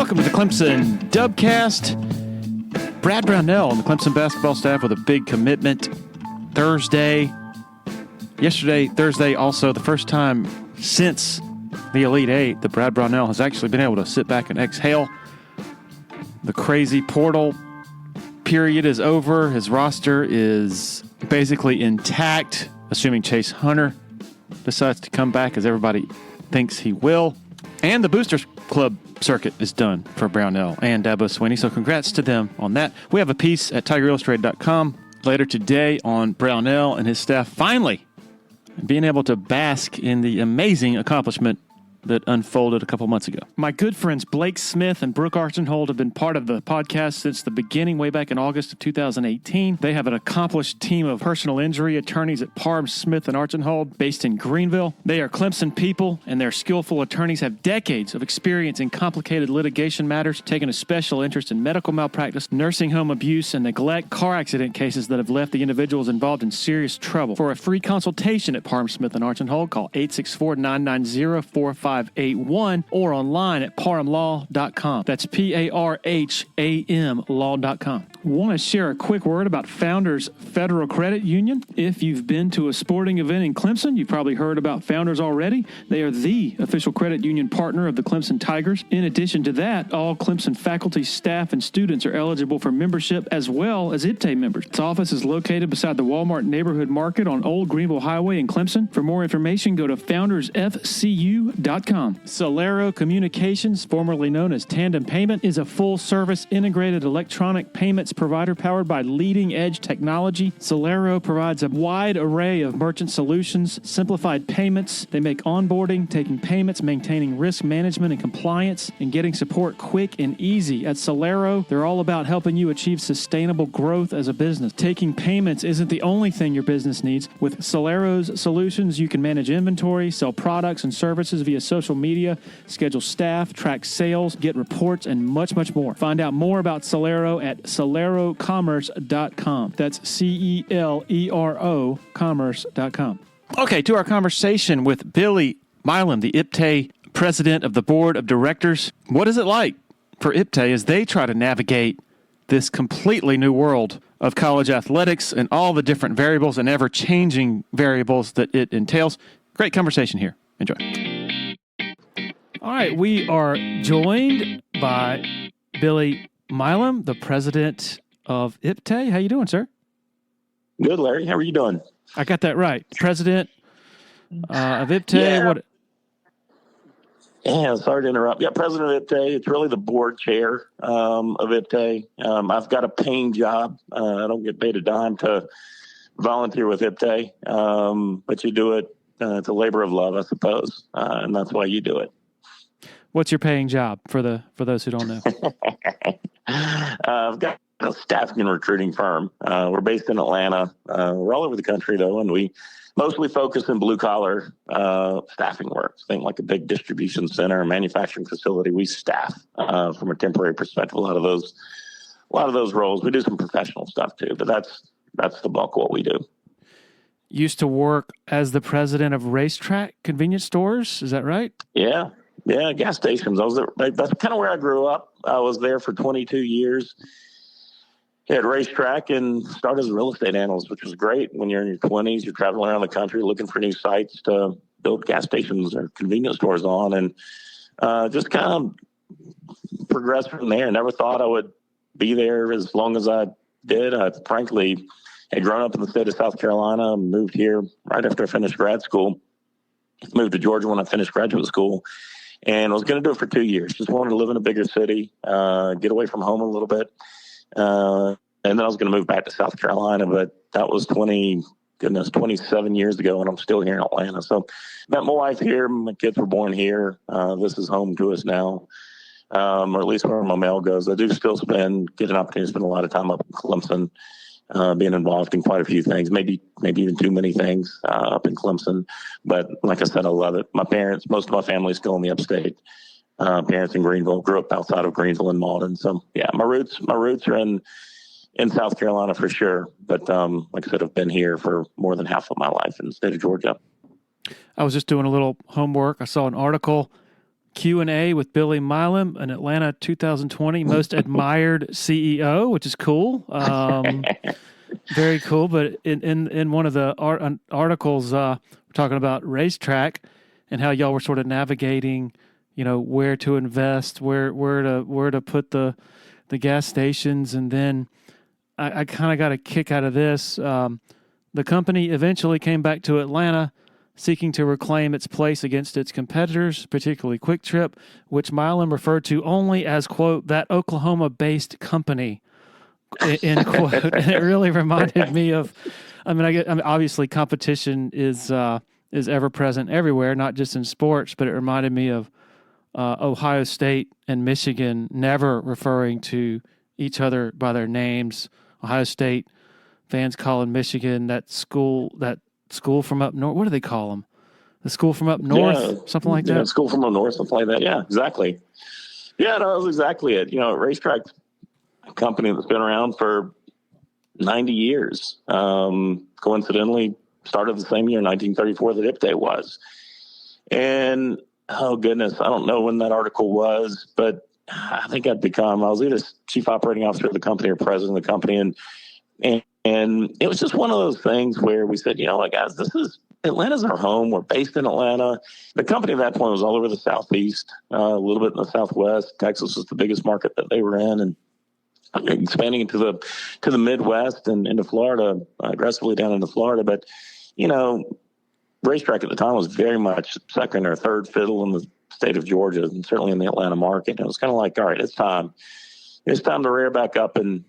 Welcome to the Clemson Dubcast. Brad Brownell and the Clemson basketball staff with a big commitment Thursday. Thursday, also the first time since the Elite Eight that Brad Brownell has actually been able to sit back and exhale. The crazy portal period is over. His roster is basically intact, assuming Chase Hunter decides to come back as everybody thinks he will. And the Boosters Club circuit is done for Brownell and Dabo Swinney, so congrats to them on that. We have a piece at TigerIllustrated.com later today on Brownell and his staff finally being able to bask in the amazing accomplishment that unfolded a couple months ago. My good friends Blake Smith and Brooke Archenhold have been part of the podcast since the beginning, way back in August of 2018. They have an accomplished team of personal injury attorneys at Parham, Smith, and Archenhold based in Greenville. They are Clemson people, and their skillful attorneys have decades of experience in complicated litigation matters, taking a special interest in medical malpractice, nursing home abuse, and neglect, car accident cases that have left the individuals involved in serious trouble. For a free consultation at Parham, Smith, and Archenhold, call 864-990-4581 or online at parhamlaw.com. That's P-A-R-H-A-M law.com. Want to share a quick word about Founders Federal Credit Union? If you've been to a sporting event in Clemson, you've probably heard about Founders already. They are the official credit union partner of the Clemson Tigers. In addition to that, all Clemson faculty, staff, and students are eligible for membership as well as IPTAY members. Its office is located beside the Walmart Neighborhood Market on Old Greenville Highway in Clemson. For more information, go to foundersfcu.com. Celero Communications, formerly known as Tandem Payment, is a full-service integrated electronic payments provider powered by leading-edge technology. Celero provides a wide array of merchant solutions, simplified payments. They make onboarding, taking payments, maintaining risk management and compliance, and getting support quick and easy. At Celero, they're all about helping you achieve sustainable growth as a business. Taking payments isn't the only thing your business needs. With Celero's solutions, you can manage inventory, sell products and services via social media, schedule staff, track sales, get reports, and much, much more. Find out more about Celero at celerocommerce.com. That's Celero commerce.com. Okay, to our conversation with Billy Milam, the IPTAY president of the board of directors. What is it like for IPTAY as they try to navigate this completely new world of college athletics and all the different variables and ever-changing variables that it entails? Great conversation here. Enjoy. All right, we are joined by Billy Milam, the president of IPTAY. How you doing, sir? Good, Larry. How are you doing? I got that right. President of IPTAY. Yeah, sorry to interrupt. Yeah, president of IPTAY. It's really the board chair of IPTAY. I've got a paying job. I don't get paid a dime to volunteer with IPTAY, but you do it. It's a labor of love, I suppose, and that's why you do it. What's your paying job for those who don't know? I've got a staffing and recruiting firm. We're based in Atlanta. We're all over the country, though, and we mostly focus in blue-collar staffing work. Think like a big distribution center, a manufacturing facility. We staff from a temporary perspective a lot of those roles. We do some professional stuff, too, but that's the bulk of what we do. Used to work as the president of Racetrack convenience stores. Is that right? Yeah, gas stations. That's kind of where I grew up. I was there for 22 years at Racetrack and started as a real estate analyst, which was great. When you're in your 20s, you're traveling around the country looking for new sites to build gas stations or convenience stores on, and just kind of progressed from there. Never thought I would be there as long as I did. I frankly had grown up in the state of South Carolina, moved here right after I finished grad school, moved to Georgia when I finished graduate school, and I was going to do it for 2 years. Just wanted to live in a bigger city, get away from home a little bit. And then I was going to move back to South Carolina, but that was 27 years ago, and I'm still here in Atlanta. So met my wife here. My kids were born here. This is home to us now, or at least where my mail goes. I do still get an opportunity to spend a lot of time up in Clemson, being involved in quite a few things, maybe even too many things up in Clemson. But like I said, I love it. Most of my family is still in the upstate. Parents in Greenville, grew up outside of Greenville and Malden. So yeah, my roots are in South Carolina for sure. But like I said, I've been here for more than half of my life in the state of Georgia. I was just doing a little homework. I saw an article Q&A with Billy Milam, an Atlanta 2020 Most Admired CEO, which is cool. Very cool. But in one of the articles, we're talking about racetrack and how y'all were sort of navigating, where to invest, where to put the gas stations, and then I kind of got a kick out of this. The company eventually came back to Atlanta, seeking to reclaim its place against its competitors, particularly Quick Trip, which Milam referred to only as, quote, that Oklahoma-based company, end quote. And it really reminded me of, obviously competition is ever present everywhere, not just in sports, but it reminded me of Ohio State and Michigan never referring to each other by their names. Ohio State fans calling Michigan that school from up north. What do they call them? The school from up north, something like that? Yeah, school from up north, something like that. Yeah, exactly. Yeah, no, that's exactly it. Racetrack's a company that's been around for 90 years. Coincidentally, started the same year, 1934, that IPTAY was. And, oh, goodness, I don't know when that article was, but I think I was either chief operating officer of the company or president of the company. And it was just one of those things where we said, guys, Atlanta's our home. We're based in Atlanta. The company at that point was all over the Southeast, a little bit in the Southwest. Texas was the biggest market that they were in, and expanding into the Midwest and into Florida, aggressively down into Florida. But, racetrack at the time was very much second or third fiddle in the state of Georgia, and certainly in the Atlanta market. It was kind of like, all right, it's time to rear back up and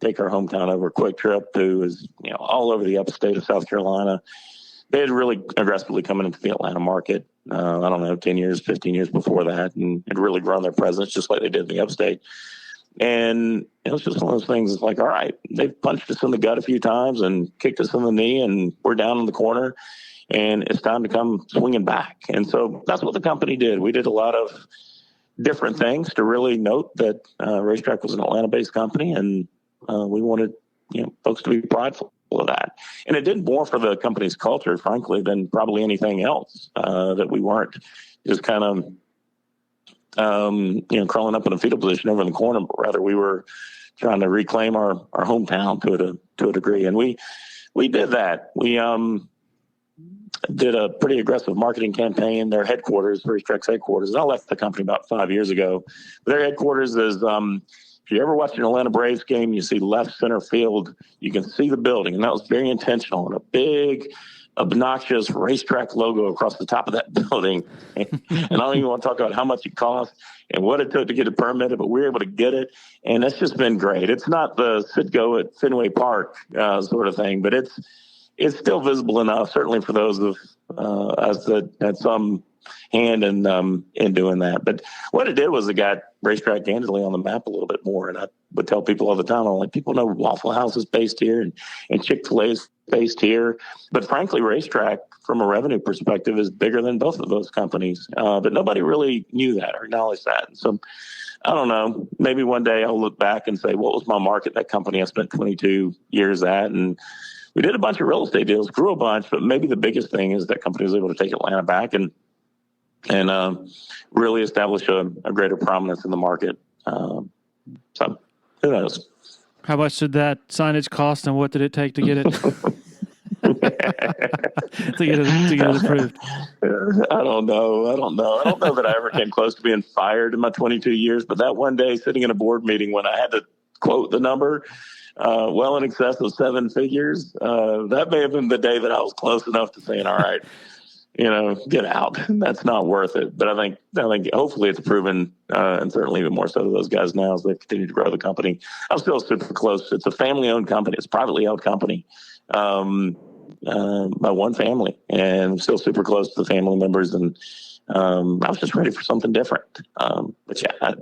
take our hometown over. Quick Trip, who is all over the upstate of South Carolina. They had really aggressively coming into the Atlanta market. I don't know, 10 years, 15 years before that, and had really grown their presence just like they did in the upstate. And it was just one of those things. It's like, all right, they've punched us in the gut a few times and kicked us in the knee, and we're down in the corner, and it's time to come swinging back. And so that's what the company did. We did a lot of different things to really note that Racetrack was an Atlanta-based company, and we wanted folks to be prideful of that. And it did more for the company's culture, frankly, than probably anything else, that we weren't just kind of crawling up in a fetal position over in the corner, but rather we were trying to reclaim our hometown to a degree. And we did that. We did a pretty aggressive marketing campaign. Their headquarters, Racetrack's headquarters, I left the company about 5 years ago. Their headquarters is, if you ever watch an Atlanta Braves game, you see left center field, you can see the building. And that was very intentional, and a big, obnoxious Racetrack logo across the top of that building. And I don't even want to talk about how much it cost and what it took to get it permitted, but we were able to get it. And that's just been great. It's not the sit-go at Fenway Park sort of thing, but it's still visible enough, certainly for those of us that had some hand in doing that. But what it did was it got Racetrack candidly on the map a little bit more. And I would tell people all the time, I'm like, people know Waffle House is based here and Chick-fil-A is based here. But frankly, Racetrack, from a revenue perspective, is bigger than both of those companies. But nobody really knew that or acknowledged that. And so I don't know, maybe one day I'll look back and say, what was my market, that company I spent 22 years at? And we did a bunch of real estate deals, grew a bunch, but maybe the biggest thing is that company was able to take Atlanta back and really establish a greater prominence in the market. So who knows? How much did that signage cost, and what did it take to get it to get it approved? I don't know. I don't know that I ever came close to being fired in my 22 years, but that one day sitting in a board meeting when I had to quote the number, well in excess of seven figures, that may have been the day that I was close enough to saying, all right, get out. That's not worth it. But I think hopefully it's proven, and certainly even more so to those guys now as they continue to grow the company. I'm still super close. It's a family-owned company. It's a privately held company by one family, and I'm still super close to the family members. And I was just ready for something different. But yeah, I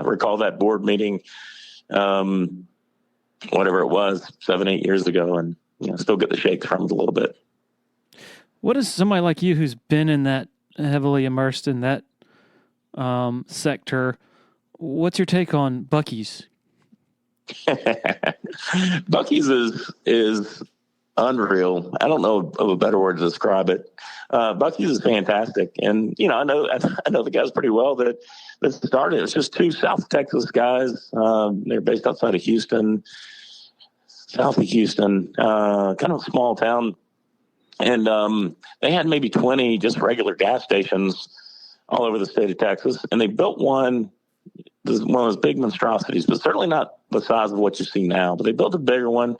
recall that board meeting, whatever it was, 7-8 years ago, and still get the shakes from it a little bit. What is somebody like you who's been in that, heavily immersed in that sector? What's your take on Buc-ee's? Buc-ee's is unreal. I don't know of a better word to describe it. Bucky's is fantastic. And, I know the guys pretty well that started. It's just two South Texas guys. They're based outside of Houston, south of Houston, kind of a small town. And they had maybe 20 just regular gas stations all over the state of Texas. And they built one of those big monstrosities, but certainly not the size of what you see now. But they built a bigger one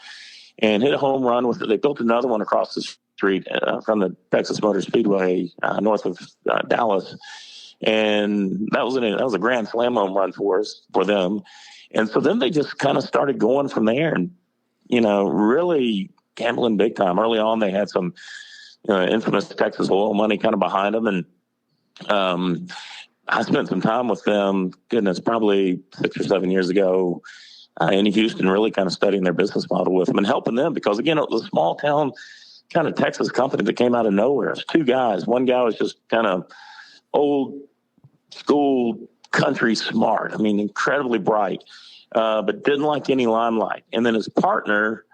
and hit a home run with it. They built another one across the street from the Texas Motor Speedway north of Dallas. And that was a grand slam home run for them. And so then they just kind of started going from there and, really gambling big time. Early on, they had some infamous Texas oil money kind of behind them. And I spent some time with them, goodness, probably 6 or 7 years ago in Houston, really kind of studying their business model with them and helping them because, again, it was a small town kind of Texas company that came out of nowhere. It's two guys. One guy was just kind of old school country smart. I mean, incredibly bright, but didn't like any limelight. And then his partner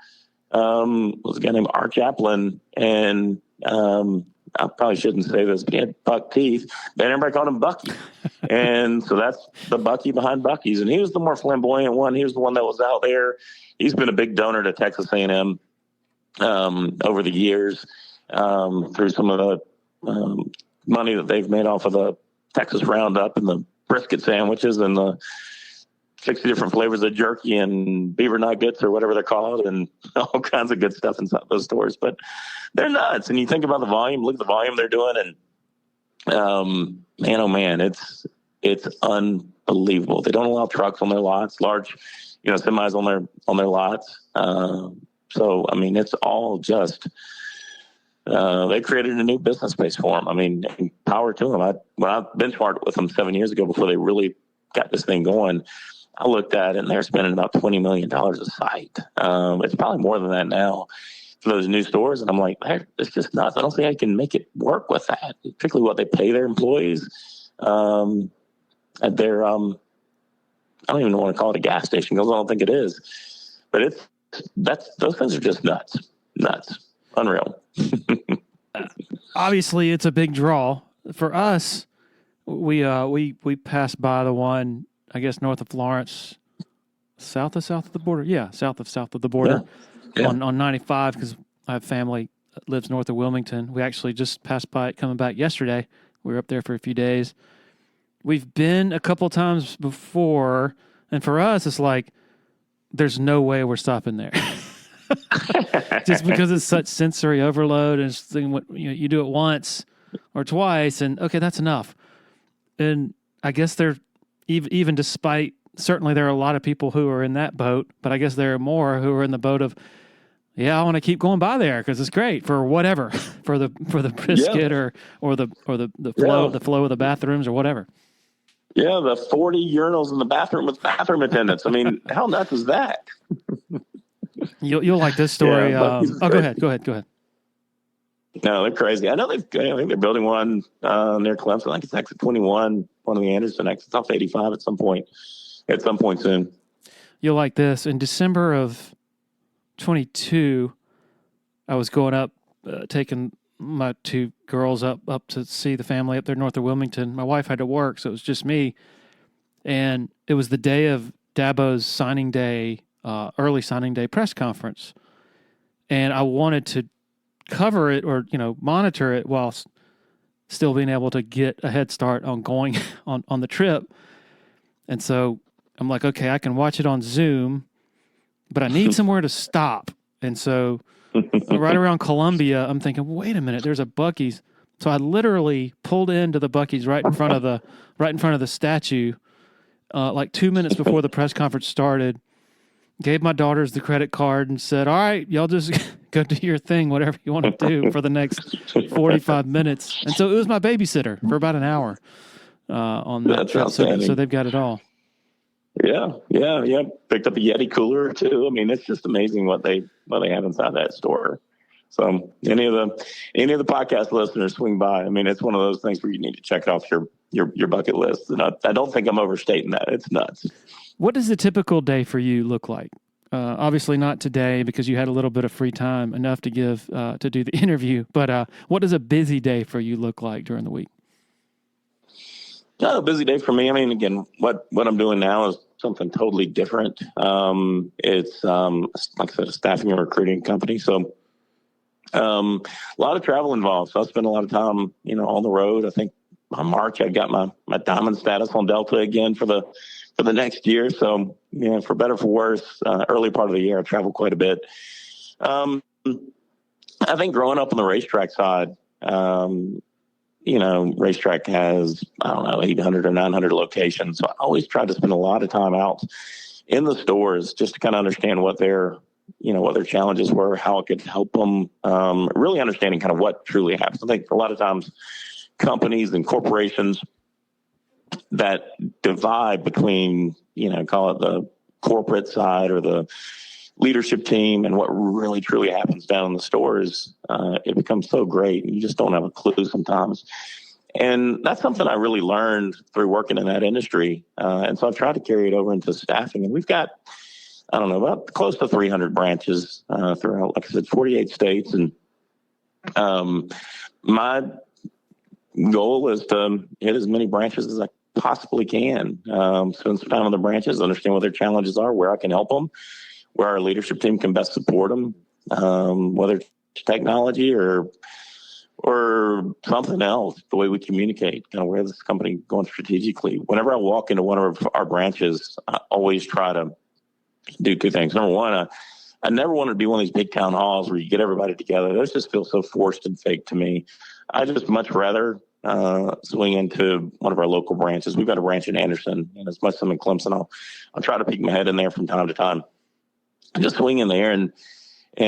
was a guy named Art Chaplin, and I probably shouldn't say this, but he had buck teeth, but everybody called him Bucky. And so that's the Bucky behind Bucky's. And he was the more flamboyant one. He was the one that was out there. He's been a big donor to Texas A&M over the years through some of the money that they've made off of the Texas Roundup and the brisket sandwiches and the 60 different flavors of jerky and beaver nuggets or whatever they're called and all kinds of good stuff inside those stores. But they're nuts. And you think about the volume, look at the volume they're doing. And man, oh man, it's unbelievable. They don't allow trucks on their lots, large, semis on their lots. So, I mean, it's all just, they created a new business space for them. I mean, power to them. When I benchmarked with them 7 years ago before they really got this thing going, I looked at it and they're spending about $20 million a site. It's probably more than that now for those new stores. And I'm like, it's just nuts. I don't think I can make it work with that, particularly what they pay their employees at their, I don't even want to call it a gas station because I don't think it is. But those things are just nuts, unreal. Obviously, it's a big draw for us. We passed by the one, I guess, north of Florence, south of the border. Yeah, south of the border on 95 because I have family that lives north of Wilmington. We actually just passed by it coming back yesterday. We were up there for a few days. We've been a couple times before, and for us, it's like there's no way we're stopping there. Just because it's such sensory overload and you do it once or twice and okay, that's enough. And I guess they're even despite, certainly there are a lot of people who are in that boat, but I guess there are more who are in the boat of, I want to keep going by there because it's great for whatever, for the brisket or the flow of the bathrooms or whatever. Yeah, the 40 urinals in the bathroom with bathroom attendants. I mean, how nuts is that? You'll like this story. Go ahead. No, they're crazy. I know I think they're building one near Clemson. I think it's exit 21, one of the Anderson exits off 85 at some point soon. You'll like this. In December of 22, I was going up, taking my two girls up to see the family up there north of Wilmington. My wife had to work, so it was just me. And it was the day of Dabo's signing day, early signing day press conference. And I wanted to cover it or, monitor it while still being able to get a head start on going on the trip. And so I'm like, okay, I can watch it on Zoom, but I need somewhere to stop. And so right around Columbia, I'm thinking, wait a minute, there's a Buc-ee's. So I literally pulled into the Buc-ee's right in front of the statue, like 2 minutes before the press conference started. Gave my daughters the credit card and said, all right, y'all just go do your thing, whatever you want to do for the next 45 minutes. And so it was my babysitter for about an hour on that trip. So they've got it all. Yeah. Picked up a Yeti cooler or two. I mean, it's just amazing what they have inside that store. So any of the podcast listeners swing by. I mean, it's one of those things where you need to check it off your bucket list. And I don't think I'm overstating that. It's nuts. What does a typical day for you look like? Obviously not today because you had a little bit of free time, enough to give to do the interview. But what does a busy day for you look like during the week? A busy day for me. I mean, again, what I'm doing now is something totally different. It's like I said, a staffing and recruiting company. So a lot of travel involved. So I spend a lot of time, on the road. I think by March I got my diamond status on Delta again for the next year. So, for better or for worse, early part of the year I travel quite a bit. I think growing up on the racetrack side, racetrack has, I don't know, 800 or 900 locations. So I always try to spend a lot of time out in the stores just to kind of understand what their challenges were, how it could help them, really understanding kind of what truly happens. I think a lot of times companies and corporations that divide between, call it the corporate side or the leadership team and what really truly happens down in the stores, it becomes so great. You just don't have a clue sometimes. And that's something I really learned through working in that industry. And so I've tried to carry it over into staffing. And we've got, I don't know, about close to 300 branches throughout, like I said, 48 states. And my goal is to hit as many branches as I possibly can. Spend some time on the branches, understand what their challenges are, where I can help them, where our leadership team can best support them, whether it's technology or something else, the way we communicate, kind of where this company going strategically. Whenever I walk into one of our branches, I always try to do two things. Number one, I never wanted to be one of these big town halls where you get everybody together. Those just feel so forced and fake to me. I just much rather swing into one of our local branches. We've got a branch in Anderson, and as much as I'm in Clemson, I'll try to peek my head in there from time to time. Just swing in there and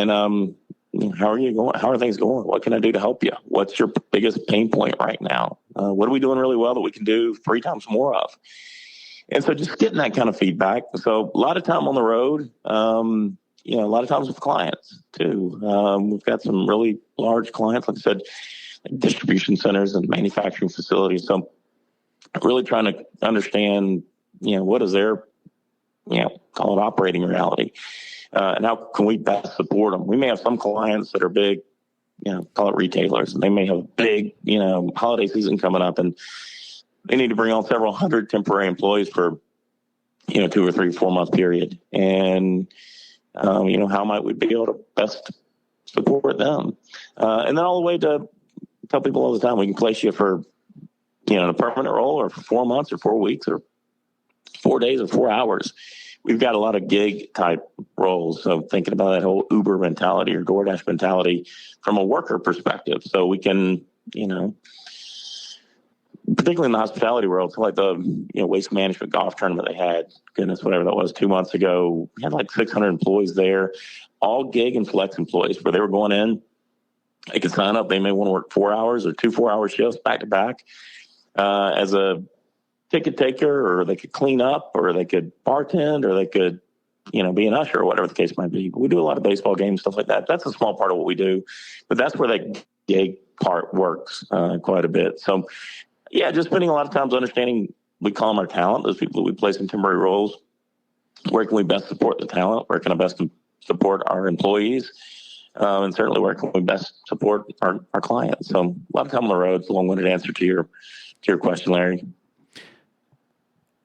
how are you going? How are things going? What can I do to help you? What's your biggest pain point right now? What are we doing really well that we can do 3 times more of? And so just getting that kind of feedback. So a lot of time on the road, a lot of times with clients too. We've got some really large clients, like I said, like distribution centers and manufacturing facilities. So really trying to understand, what is their, call it operating reality. And how can we best support them? We may have some clients that are big, call it retailers, and they may have a big, holiday season coming up, and they need to bring on several hundred temporary employees for, 2 or 3, 4 month period. And, how might we be able to best support them? And then all the way to tell people all the time, we can place you for, a permanent role or for 4 months or 4 weeks or 4 days or 4 hours. We've got a lot of gig type roles. So thinking about that whole Uber mentality or DoorDash mentality from a worker perspective. So we can, particularly in the hospitality world, so like the waste management golf tournament they had, goodness, whatever that was 2 months ago, we had like 600 employees there, all gig and flex employees where they were going in. They could sign up. They may want to work 4 hours or 2 4-hour shifts back to back as a ticket taker, or they could clean up, or they could bartend, or they could, be an usher, or whatever the case might be. But we do a lot of baseball games, stuff like that. That's a small part of what we do, but that's where that gig part works quite a bit. So, yeah, just spending a lot of times understanding, we call them our talent, those people that we place in temporary roles. Where can we best support the talent? Where can I best support our employees? And certainly where can we best support our clients? So a lot of time on the road. It's a long-winded answer to your question, Larry.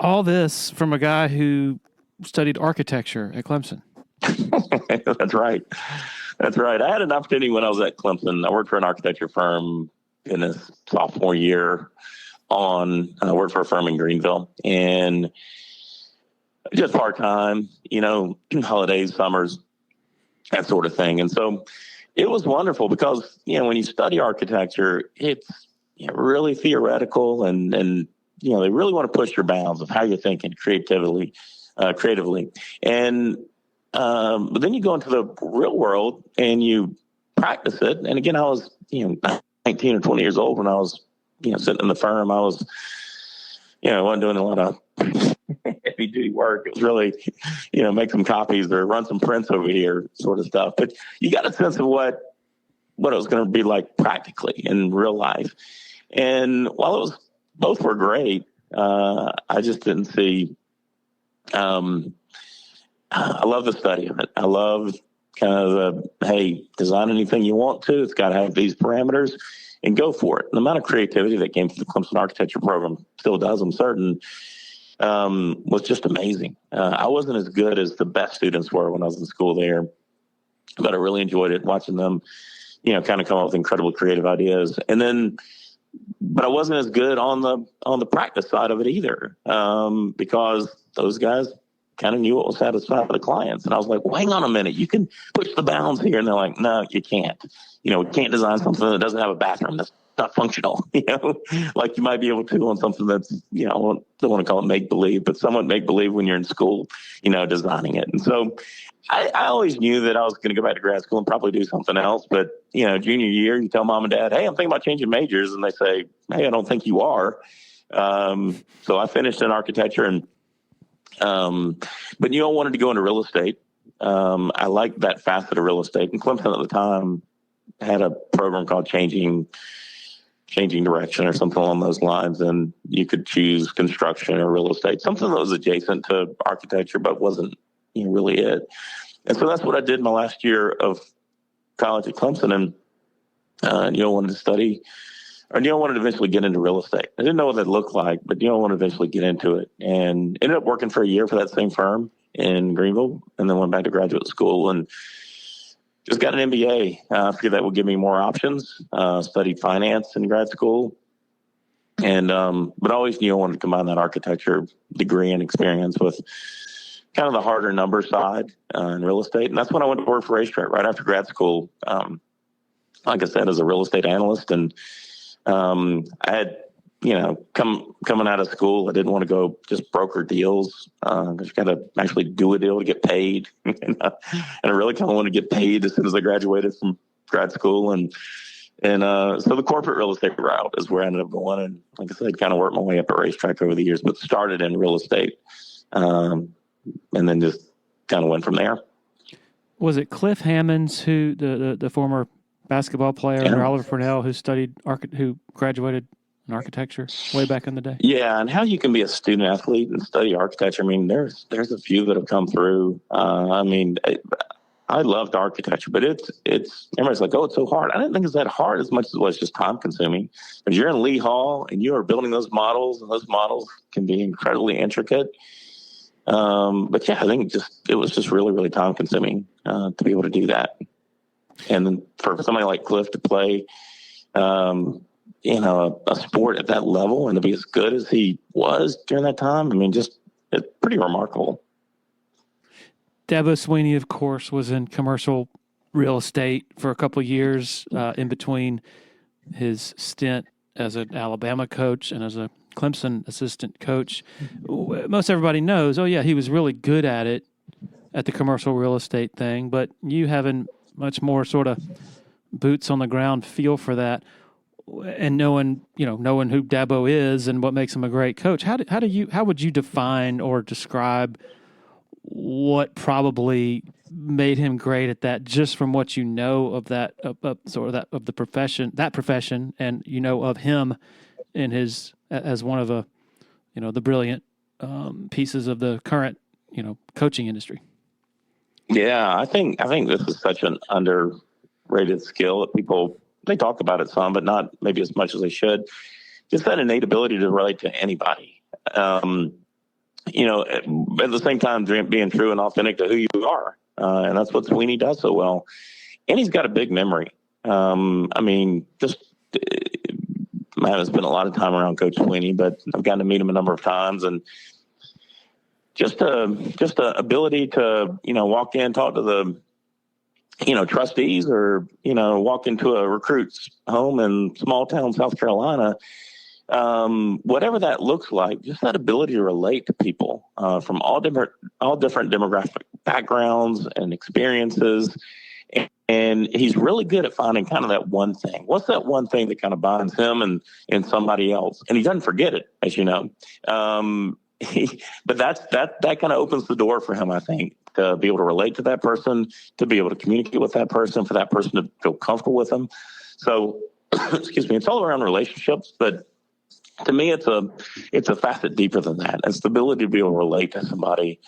All this from a guy who studied architecture at Clemson. That's right. That's right. I had an opportunity when I was at Clemson. I worked for an architecture firm in his sophomore year I worked for a firm in Greenville, and just part-time, holidays, summers, that sort of thing. And so it was wonderful because, when you study architecture, it's really theoretical and they really want to push your bounds of how you're thinking creatively. And, but then you go into the real world and you practice it. And again, I was, 19 or 20 years old when I was, sitting in the firm. I was, wasn't doing a lot of heavy duty work. It was really, make some copies or run some prints over here sort of stuff. But you got a sense of what it was going to be like practically in real life. And while both were great, I just didn't see I love the study of it. I love kind of hey, design anything you want to. It's got to have these parameters and go for it. The amount of creativity that came through the Clemson architecture program, still does, I'm certain, was just amazing. I wasn't as good as the best students were when I was in school there, but I really enjoyed it, watching them, kind of come up with incredible creative ideas. And then, but I wasn't as good on the practice side of it either, because those guys kind of knew what was satisfying for the clients. And I was like, well, hang on a minute, you can push the bounds here. And they're like, no, you can't. We can't design something that doesn't have a bathroom. That's not functional, like you might be able to on something that's, I don't want to call it make-believe, but somewhat make-believe when you're in school, designing it. And so I always knew that I was going to go back to grad school and probably do something else. But, junior year, you tell mom and dad, hey, I'm thinking about changing majors. And they say, hey, I don't think you are. So I finished in architecture but I wanted to go into real estate. I liked that facet of real estate. And Clemson at the time had a program called Changing Direction or something along those lines. And you could choose construction or real estate, something that was adjacent to architecture, but wasn't really it. And so that's what I did my last year of college at Clemson. And, wanted to study, or wanted to eventually get into real estate. I didn't know what that looked like, but wanted to eventually get into it, and ended up working for a year for that same firm in Greenville, and then went back to graduate school and just got an MBA. I figured that would give me more options. Studied finance in grad school, and but I always knew I wanted to combine that architecture degree and experience with kind of the harder number side in real estate. And that's when I went to work for Racetrack right after grad school. Like I said, as a real estate analyst, and I had, coming out of school, I didn't want to go just broker deals. Because you got to actually do a deal to get paid. And I really kind of wanted to get paid as soon as I graduated from grad school. And so the corporate real estate route is where I ended up going. And like I said, kind of worked my way up at Racetrack over the years, but started in real estate. And then just kind of went from there. Was it Cliff Hammonds, who the former basketball player under Oliver Purnell, who graduated in architecture way back in the day? Yeah, and how you can be a student athlete and study architecture. I mean, there's a few that have come through. I loved architecture, but it's everybody's like, oh, it's so hard. I didn't think it's that hard as much as it was just time consuming. Because you're in Lee Hall and you are building those models, and those models can be incredibly intricate. But yeah, I think it was just really, really time consuming to be able to do that. And then for somebody like Cliff to play, a sport at that level and to be as good as he was during that time, I mean, it's pretty remarkable. Dabo Swinney, of course, was in commercial real estate for a couple of years in between his stint as an Alabama coach and as a Clemson assistant coach. Most everybody knows, he was really good at it, at the commercial real estate thing, but you having much more sort of boots on the ground feel for that, and knowing who Dabo is and what makes him a great coach. How would you define or describe what probably made him great at that, just from what you know of that, of the profession, and of him in his as one of the brilliant pieces of the current coaching industry? Yeah, I think this is such an underrated skill that they talk about it some, but not maybe as much as they should. Just that innate ability to relate to anybody. At the same time, being true and authentic to who you are. And that's what Swinney does so well. And he's got a big memory. I haven't spent a lot of time around Coach Swinney, but I've gotten to meet him a number of times, and just a ability to, walk in, talk to the, trustees, or, walk into a recruit's home in small town South Carolina, whatever that looks like, just that ability to relate to people from all different demographic backgrounds and experiences. And he's really good at finding kind of that one thing. What's that one thing that kind of binds him and somebody else? And he doesn't forget it, as you know. But that kind of opens the door for him, I think, to be able to relate to that person, to be able to communicate with that person, for that person to feel comfortable with them. So, excuse me, it's all around relationships, but to me, it's a facet deeper than that. It's the ability to be able to relate to somebody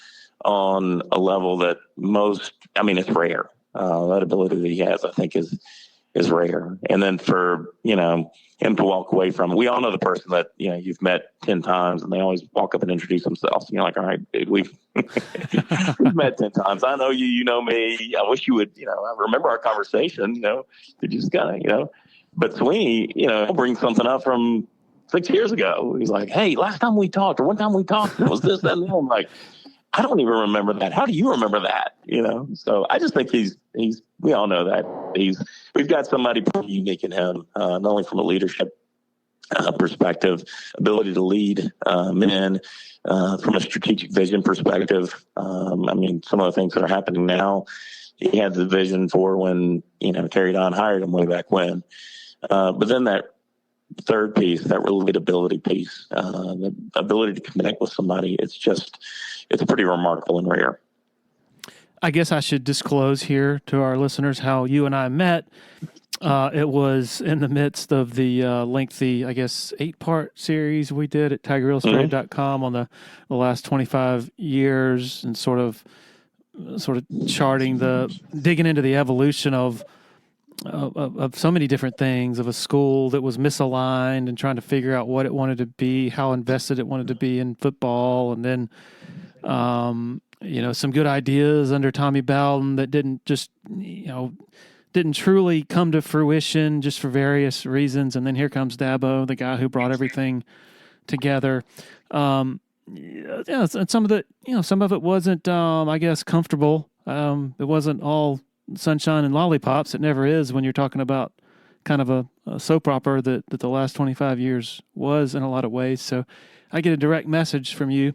on a level that it's rare. That ability that he has, I think, is rare. And then for, him to walk away from, we all know the person that, you've met 10 times and they always walk up and introduce themselves. And you're like, all right, dude, we've met 10 times. I know you, you know me. I wish you would, I remember our conversation, you just kind of, but Sweeney, he'll bring something up from 6 years ago. He's like, hey, last time we talked or one time we talked, it was this, that, and that. I'm like, I don't even remember that. How do you remember that? So I just think we all know that we've got somebody pretty unique in him, not only from a leadership perspective, ability to lead men, from a strategic vision perspective. Some of the things that are happening now, he had the vision for when, Terry Don hired him way back when. But then that third piece, that relatability piece, the ability to connect with somebody, it's pretty remarkable and rare. I guess I should disclose here to our listeners how you and I met. It was in the midst of the lengthy, 8-part series we did at tigerillustrated.com on the last 25 years and sort of charting digging into the evolution of so many different things, of a school that was misaligned and trying to figure out what it wanted to be, how invested it wanted to be in football, and then some good ideas under Tommy Bowden that didn't truly come to fruition just for various reasons. And then here comes Dabo, the guy who brought everything together. And some of it wasn't, comfortable. It wasn't all sunshine and lollipops. It never is when you're talking about kind of a soap opera that the last 25 years was in a lot of ways. So I get a direct message from you.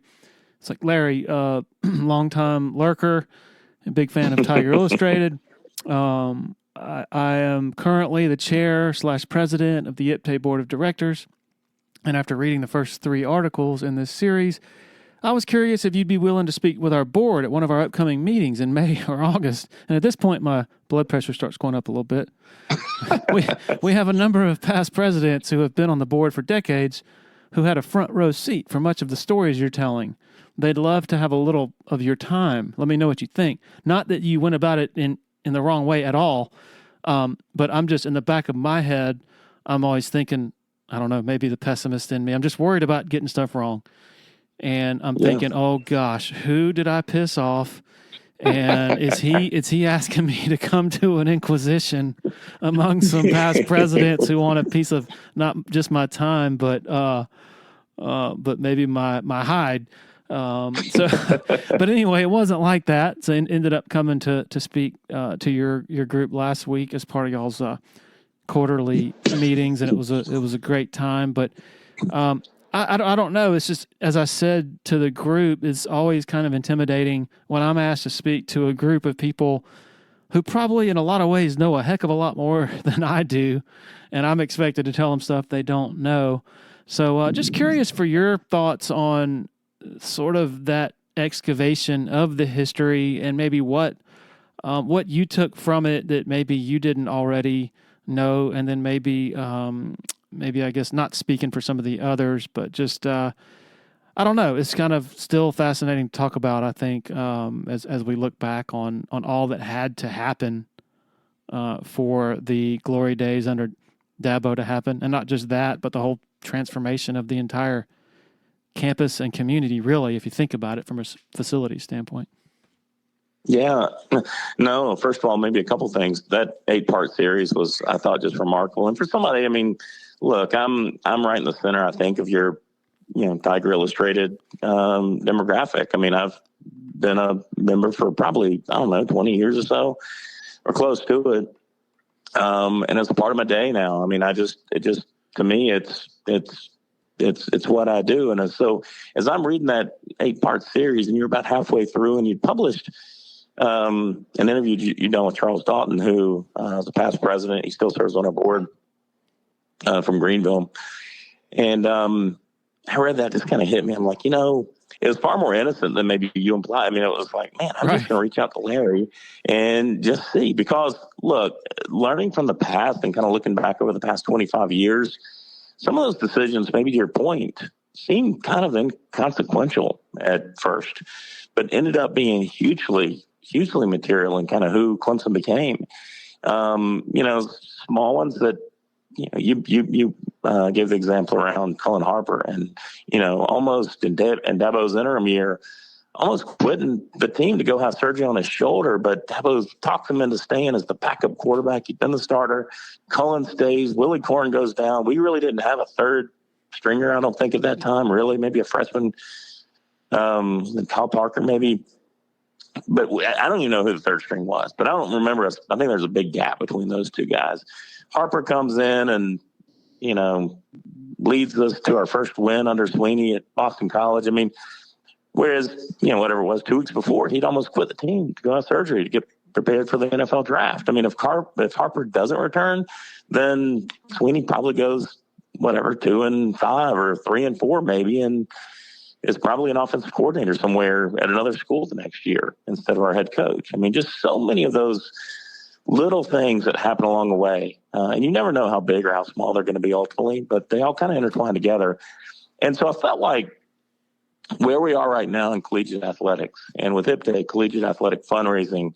It's like, Larry, longtime lurker and big fan of Tiger Illustrated. I am currently the chair/president of the IPTAY board of directors. And after reading the first 3 articles in this series, I was curious if you'd be willing to speak with our board at one of our upcoming meetings in May or August. And at this point, my blood pressure starts going up a little bit. We have a number of past presidents who have been on the board for decades who had a front row seat for much of the stories you're telling. They'd love to have a little of your time. Let me know what you think. Not that you went about it in the wrong way at all, but I'm just, in the back of my head, I'm always thinking, I don't know, maybe the pessimist in me. I'm just worried about getting stuff wrong. And I'm thinking, oh gosh, who did I piss off? And is he asking me to come to an inquisition among some past presidents who want a piece of not just my time, but maybe my hide? But anyway, it wasn't like that. So I ended up coming to speak to your group last week as part of y'all's quarterly meetings, and it was a great time. But I don't know. It's just, as I said to the group, it's always kind of intimidating when I'm asked to speak to a group of people who probably in a lot of ways know a heck of a lot more than I do, and I'm expected to tell them stuff they don't know. So just curious for your thoughts on sort of that excavation of the history and maybe what you took from it that maybe you didn't already know, and then maybe I guess not speaking for some of the others, but just I don't know. It's kind of still fascinating to talk about, I think, as we look back on all that had to happen for the glory days under Dabo to happen, and not just that, but the whole transformation of the entire campus and community, really, if you think about it from a facility standpoint. Yeah, no, first of all, maybe a couple things. That 8-part series was, I thought, just remarkable. And for somebody, look, I'm right in the center, I think, of your, Tiger Illustrated demographic. I've been a member for probably, 20 years or so, or close to it. And it's a part of my day now. To me, it's what I do. And so as I'm reading that 8-part series, and you're about halfway through, and you published an interview with Charles Dalton, who is a past president. He still serves on our board from Greenville. And I read that, just kind of hit me. I'm like, it was far more innocent than maybe you imply. It was like, man, I'm just going to reach out to Larry and just see. Because, look, learning from the past and kind of looking back over the past 25 years, some of those decisions, maybe to your point, seemed kind of inconsequential at first, but ended up being hugely material in kind of who Clemson became. Small ones that, you gave the example around Cullen Harper and, almost in Dabo's interim year, almost quitting the team to go have surgery on his shoulder, but Dabo talked him into staying as the backup quarterback. He'd been the starter. Cullen stays. Willie Corn goes down. We really didn't have a third stringer, I don't think, at that time, really. Maybe a freshman, Kyle Parker, maybe. But I don't even know who the third string was, but I don't remember. I think there's a big gap between those two guys. Harper comes in and, leads us to our first win under Sweeney at Boston College. I mean, whereas, whatever it was, 2 weeks before, he'd almost quit the team to go have surgery to get prepared for the NFL draft. I mean, if Harper doesn't return, then Sweeney probably goes, 2-5 or 3-4 maybe, and is probably an offensive coordinator somewhere at another school the next year instead of our head coach. I mean, just so many of those little things that happen along the way. And you never know how big or how small they're going to be ultimately, but they all kind of intertwine together. And so I felt like where we are right now in collegiate athletics and with IPTAY, collegiate athletic fundraising,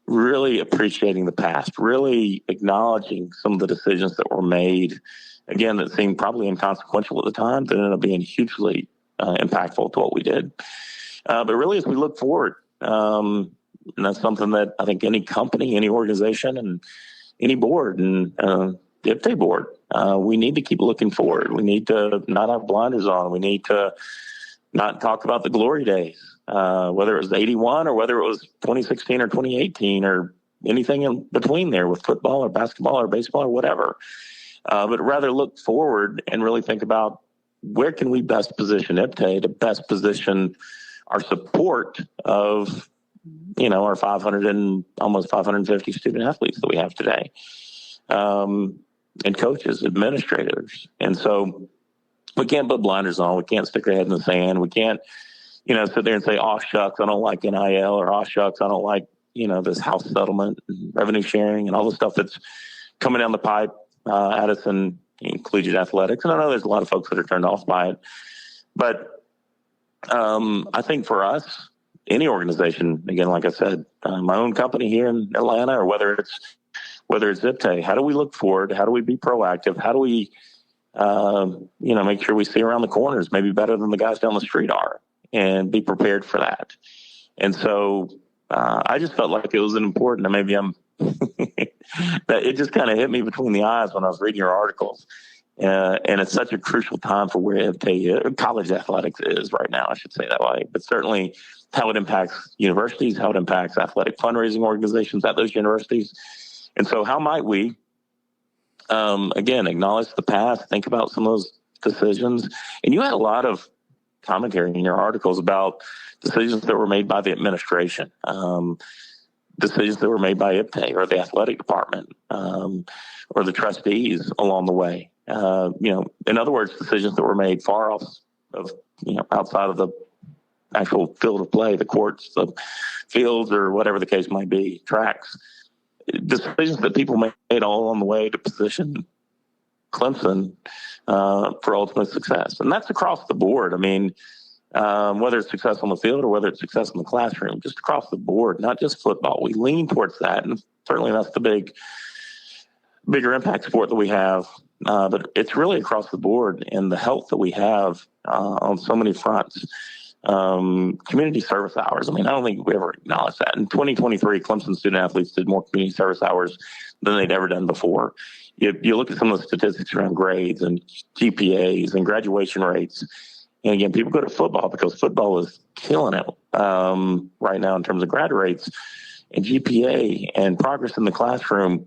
really appreciating the past, really acknowledging some of the decisions that were made, again, that seemed probably inconsequential at the time, that ended up being hugely impactful to what we did. But really, as we look forward, and that's something that I think any company, any organization, and any board, and the IPTAY board, we need to keep looking forward. We need to not have blinders on. We need to not talk about the glory days, whether it was 81 or whether it was 2016 or 2018 or anything in between there with football or basketball or baseball or whatever. But rather look forward and really think about where can we best position IPTAY to best position our support of, our 500 and almost 550 student athletes that we have today, and coaches, administrators. And so we can't put blinders on. We can't stick our head in the sand. We can't, sit there and say, oh, shucks, I don't like NIL, or oh, shucks, I don't like, this house settlement, and revenue sharing, and all the stuff that's coming down the pipe at us in collegiate athletics. And I know there's a lot of folks that are turned off by it. But I think for us, any organization, again, like I said, my own company here in Atlanta, or whether it's IPTAY, how do we look forward? How do we be proactive? How do we, make sure we see around the corners, maybe better than the guys down the street are, and be prepared for that? And so I just felt like it was an important, and maybe I'm, that it just kind of hit me between the eyes when I was reading your articles. And it's such a crucial time for where IPTAY, college athletics is right now, I should say that way, but certainly how it impacts universities, how it impacts athletic fundraising organizations at those universities. And so how might we, again, acknowledge the past, think about some of those decisions. And you had a lot of commentary in your articles about decisions that were made by the administration, decisions that were made by IPTAY or the athletic department, or the trustees along the way. In other words, decisions that were made far off of, outside of the actual field of play, the courts, the fields, or whatever the case might be, tracks. Decisions that people made all along the way to position Clemson for ultimate success. And that's across the board. I mean, whether it's success on the field or whether it's success in the classroom, just across the board, not just football. We lean towards that, and certainly that's the bigger impact sport that we have. But it's really across the board, and the health that we have on so many fronts. Community service hours. I mean, I don't think we ever acknowledged that. In 2023, Clemson student athletes did more community service hours than they'd ever done before. You look at some of the statistics around grades and GPAs and graduation rates. And again, people go to football because football is killing it right now in terms of grad rates and GPA and progress in the classroom.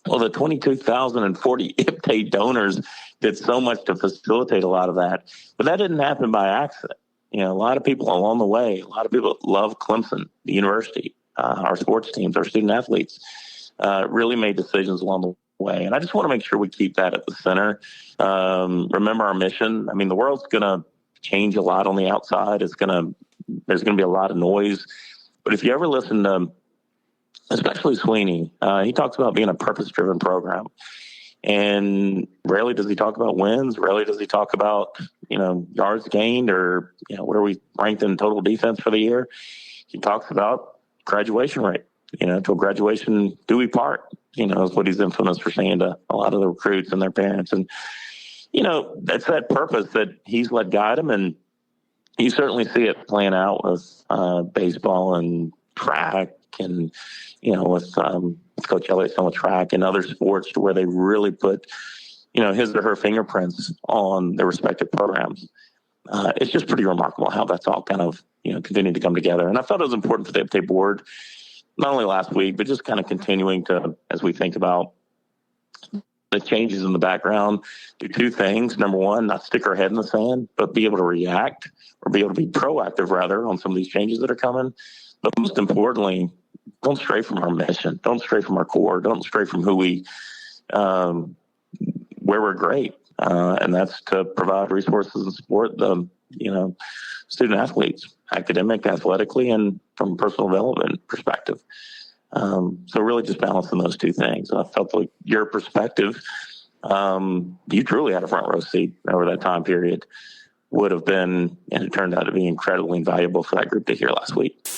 Well, the 22,040 IPTAY donors did so much to facilitate a lot of that. But that didn't happen by accident. A lot of people along the way, a lot of people love Clemson, the university, our sports teams, our student athletes, really made decisions along the way. And I just want to make sure we keep that at the center. Remember our mission. I mean, the world's going to change a lot on the outside. There's going to be a lot of noise. But if you ever listen to, especially Sweeney, he talks about being a purpose-driven program. And rarely does he talk about wins. Rarely does he talk about, yards gained or, where we ranked in total defense for the year. He talks about graduation rate. Till graduation do we part, is what he's infamous for saying to a lot of the recruits and their parents. And, that's that purpose that he's let guide him. And you certainly see it playing out with baseball and track and, with Coach Elliott's on with track and other sports to where they really put, his or her fingerprints on their respective programs. It's just pretty remarkable how that's all kind of, continued to come together. And I thought it was important for the IPTAY board, not only last week, but just kind of continuing to, as we think about the changes in the background, do two things. Number one, not stick our head in the sand, but be able to react or be able to be proactive rather on some of these changes that are coming. But most importantly, don't stray from our mission. Don't stray from our core. Don't stray from who we, where we're great. And that's to provide resources and support the, student athletes, academic, athletically, and from a personal development perspective. So really just balancing those two things. And I felt like your perspective, you truly had a front row seat over that time period, would have been, and it turned out to be incredibly invaluable for that group to hear last week.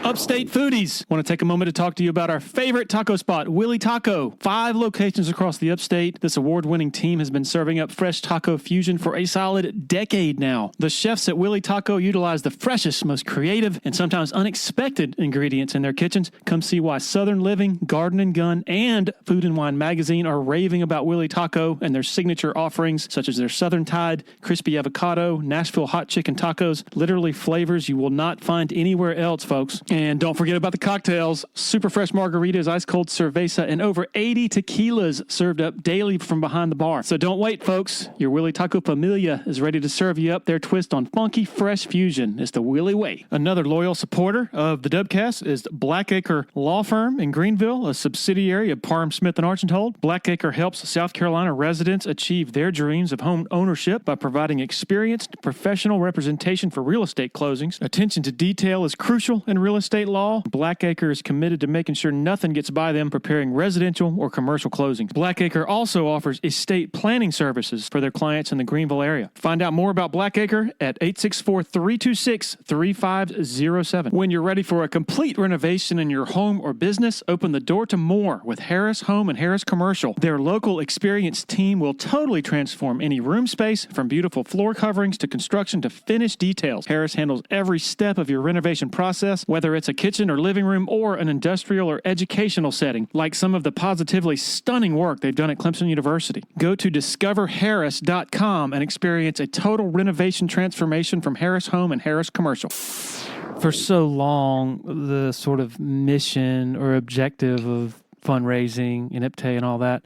Upstate foodies, want to take a moment to talk to you about our favorite taco spot, Willie Taco. 5 locations across the upstate. This award-winning team has been serving up fresh taco fusion for a solid decade now. The chefs at Willie Taco utilize the freshest, most creative, and sometimes unexpected ingredients in their kitchens. Come see why Southern Living, Garden and Gun, and Food and Wine Magazine are raving about Willie Taco and their signature offerings, such as their Southern Tide, crispy avocado, Nashville hot chicken tacos, literally flavors you will not find anywhere else, folks. And don't forget about the cocktails, super fresh margaritas, ice cold cerveza, and over 80 tequilas served up daily from behind the bar. So don't wait, folks. Your Willie Taco Familia is ready to serve you up their twist on funky, fresh fusion. It's the Willie way. Another loyal supporter of the Dubcast is Blackacre Law Firm in Greenville, a subsidiary of Parham Smith and Archenhold. Blackacre helps South Carolina residents achieve their dreams of home ownership by providing experienced professional representation for real estate closings. Attention to detail is crucial in real estate law. Blackacre is committed to making sure nothing gets by them preparing residential or commercial closings. Blackacre also offers estate planning services for their clients in the Greenville area. Find out more about Blackacre at 864-326-3507. When you're ready for a complete renovation in your home or business, open the door to more with Harris Home and Harris Commercial. Their local experienced team will totally transform any room space, from beautiful floor coverings to construction to finished details. Harris handles every step of your renovation process, whether it's a kitchen or living room or an industrial or educational setting, like some of the positively stunning work they've done at Clemson University. Go to discoverharris.com and experience a total renovation transformation from Harris Home and Harris Commercial. For so long, the sort of mission or objective of fundraising and IPTAY and all that,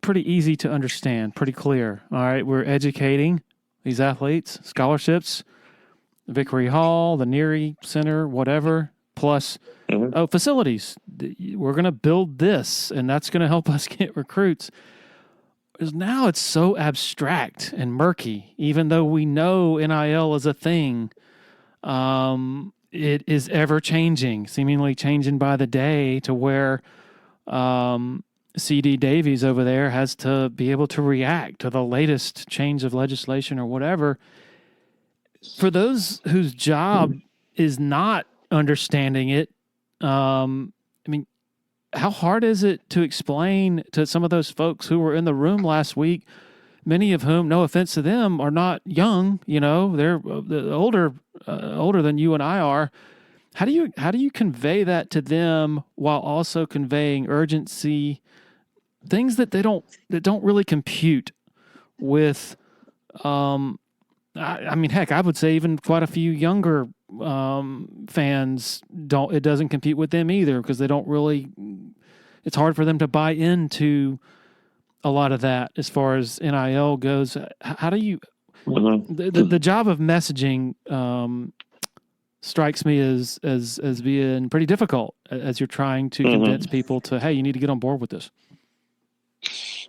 pretty easy to understand, pretty clear. All right, we're educating these athletes, scholarships, Vickery Hall, the Neary Center, whatever, plus facilities. We're going to build this, and that's going to help us get recruits. Because now it's so abstract and murky, even though we know NIL is a thing. It is ever-changing, seemingly changing by the day, to where C.D. Davies over there has to be able to react to the latest change of legislation or whatever. For those whose job is not understanding it, I mean, how hard is it to explain to some of those folks who were in the room last week, many of whom, no offense to them, are not young, they're older than you and I are. How do you convey that to them while also conveying urgency, things that don't really compute with, I mean, heck, I would say even quite a few younger fans it doesn't compete with them either, because they don't really, it's hard for them to buy into a lot of that as far as NIL goes. How do you, the job of messaging strikes me as being pretty difficult as you're trying to convince people to, hey, you need to get on board with this.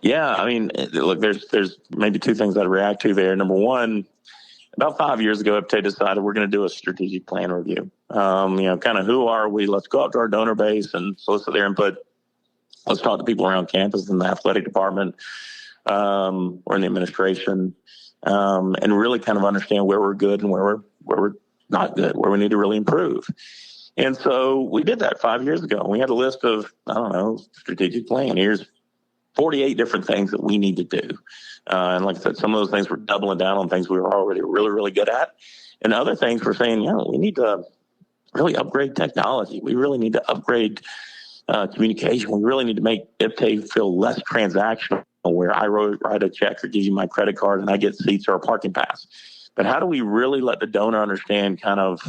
Yeah, I mean, look, there's maybe two things I'd react to there. Number one, about 5 years ago, IPTAY decided we're going to do a strategic plan review. Kind of who are we? Let's go out to our donor base and solicit their input. Let's talk to people around campus in the athletic department or in the administration, and really kind of understand where we're good and where we're not good, where we need to really improve. And so we did that 5 years ago. We had a list of, strategic plan. Here's 48 different things that we need to do. And like I said, some of those things we're doubling down on things we were already really, really good at. And other things we're saying, we need to really upgrade technology. We really need to upgrade communication. We really need to make IPTAY feel less transactional, where I write a check or give you my credit card and I get seats or a parking pass. But how do we really let the donor understand kind of,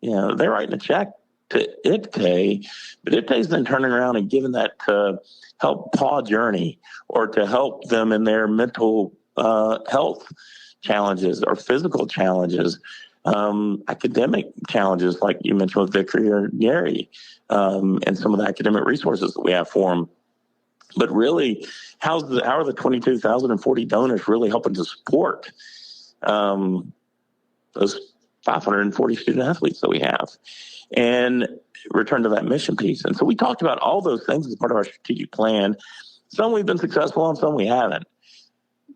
they're writing a check to IPTAY, but IPTAY's then turning around and giving that to help PAW Journey or to help them in their mental health challenges or physical challenges, academic challenges like you mentioned with Victory or Gary, and some of the academic resources that we have for them. But really, how are the 22,040 donors really helping to support those 540 student athletes that we have, and return to that mission piece? And so we talked about all those things as part of our strategic plan. Some we've been successful on, some we haven't.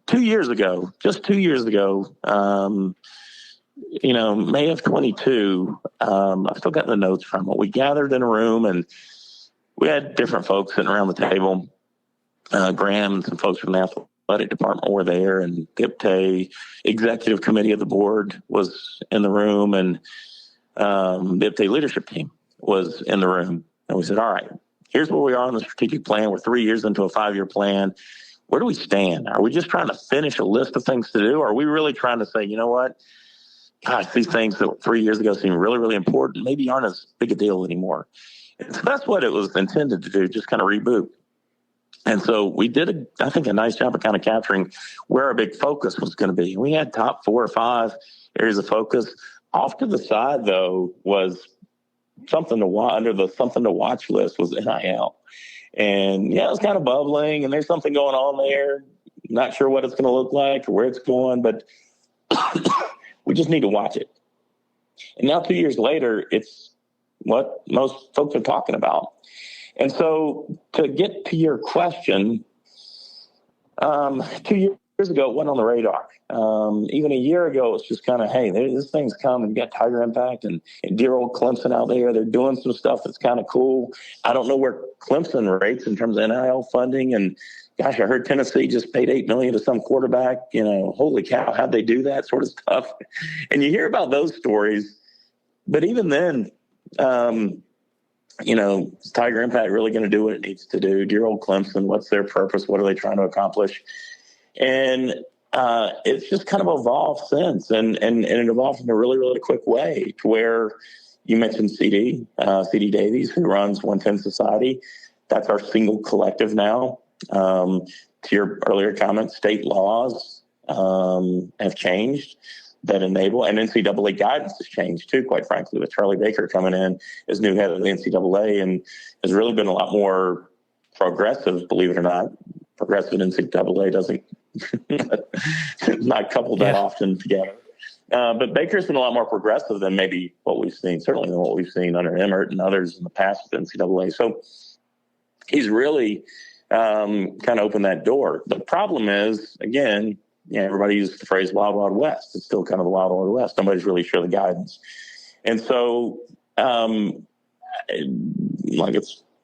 2 years ago, just 2 years ago, May of 22, I still got the notes from it. We gathered in a room and we had different folks sitting around the table. Graham and some folks from the athletic department were there, and the IPTAY executive committee of the board was in the room, and the IPTAY leadership team was in the room. And we said, all right, here's where we are on the strategic plan. We're 3 years into a 5-year plan. Where do we stand? Are we just trying to finish a list of things to do? Or are we really trying to say, you know what? Gosh, these things that 3 years ago seemed really, really important maybe aren't as big a deal anymore. And so that's what it was intended to do, just kind of reboot. And so we did, I think, a nice job of kind of capturing where our big focus was going to be. We had top 4 or 5 areas of focus. Off to the side, though, was something to under the something to watch list was NIL. And it was kind of bubbling, and there's something going on there. Not sure what it's going to look like or where it's going, but we just need to watch it. And now 2 years later, it's what most folks are talking about. And so to get to your question, 2 years ago, it wasn't on the radar. Even a year ago, it was just kind of, hey, this thing's coming. You got Tiger Impact and dear old Clemson out there. They're doing some stuff that's kind of cool. I don't know where Clemson rates in terms of NIL funding. And gosh, I heard Tennessee just paid $8 million to some quarterback. Holy cow, how'd they do that sort of stuff? And you hear about those stories. But even then, is Tiger Impact really going to do what it needs to do? Dear old Clemson, what's their purpose? What are they trying to accomplish? And it's just kind of evolved since, and it evolved in a really, really quick way to where you mentioned CD Davies, who runs 110 Society. That's our single collective now. To your earlier comment, state laws have changed that enable, and NCAA guidance has changed too, quite frankly, with Charlie Baker coming in as new head of the NCAA, and has really been a lot more progressive, believe it or not. Progressive NCAA doesn't not coupled that often together. But Baker's been a lot more progressive than maybe what we've seen, certainly than what we've seen under Emmert and others in the past with NCAA. So he's really kind of opened that door. The problem is, again, everybody uses the phrase Wild Wild West. It's still kind of the Wild Wild West. Nobody's really sure the guidance. And so,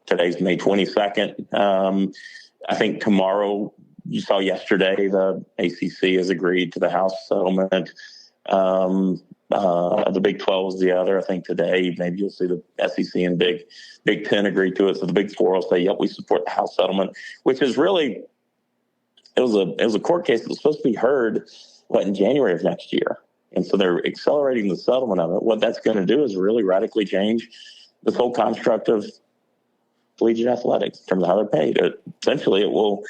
today's May 22nd. I think tomorrow, you saw yesterday, the ACC has agreed to the House settlement. The Big 12 was the other. I think today, maybe you'll see the SEC and Big 10 agree to it. So the Big 4 will say, yep, we support the House settlement, which is really, it was a court case that was supposed to be heard, in January of next year. And so they're accelerating the settlement of it. What that's going to do is really radically change this whole construct of collegiate athletics in terms of how they're paid. Essentially, it will,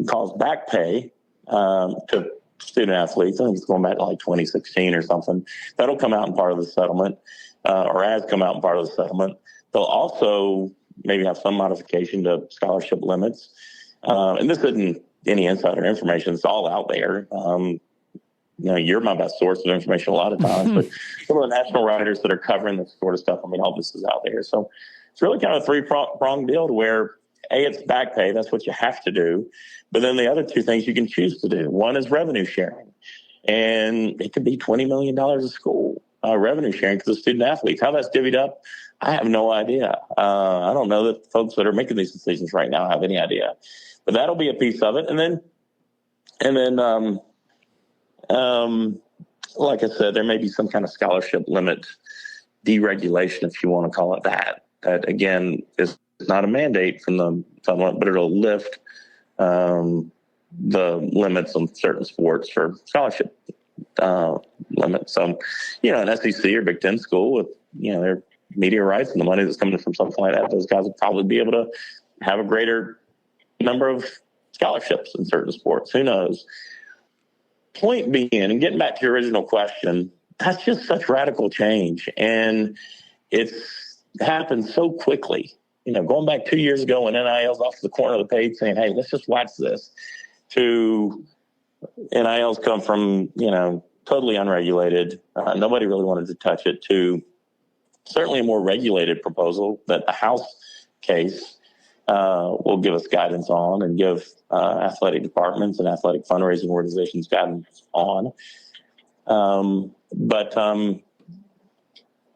cause back pay to student athletes. I think it's going back to 2016 or something. That'll come out in part of the settlement, or has come out in part of the settlement. They'll also maybe have some modification to scholarship limits. And this isn't any insider information. It's all out there. You're my best source of information a lot of times, but some of the national writers that are covering this sort of stuff, all this is out there. So it's really kind of a three-pronged deal to where, A, it's back pay. That's what you have to do. But then the other two things you can choose to do. One is revenue sharing. And it could be $20 million a school revenue sharing to the student athletes. How that's divvied up, I have no idea. I don't know that the folks that are making these decisions right now have any idea. But that'll be a piece of it. And then, like I said, there may be some kind of scholarship limit deregulation, if you want to call it that. That, again, is not a mandate from the government, but it'll lift the limits on certain sports for scholarship limits. So, an SEC or Big Ten school with, their media rights and the money that's coming from something like that, those guys will probably be able to have a greater number of scholarships in certain sports. Who knows? Point being, and getting back to your original question, that's just such radical change. And it's happened so quickly. Going back 2 years ago when NIL's off the corner of the page saying, hey, let's just watch this, to NIL's come from, totally unregulated. Nobody really wanted to touch it, to certainly a more regulated proposal that the House case will give us guidance on and give athletic departments and athletic fundraising organizations guidance on. But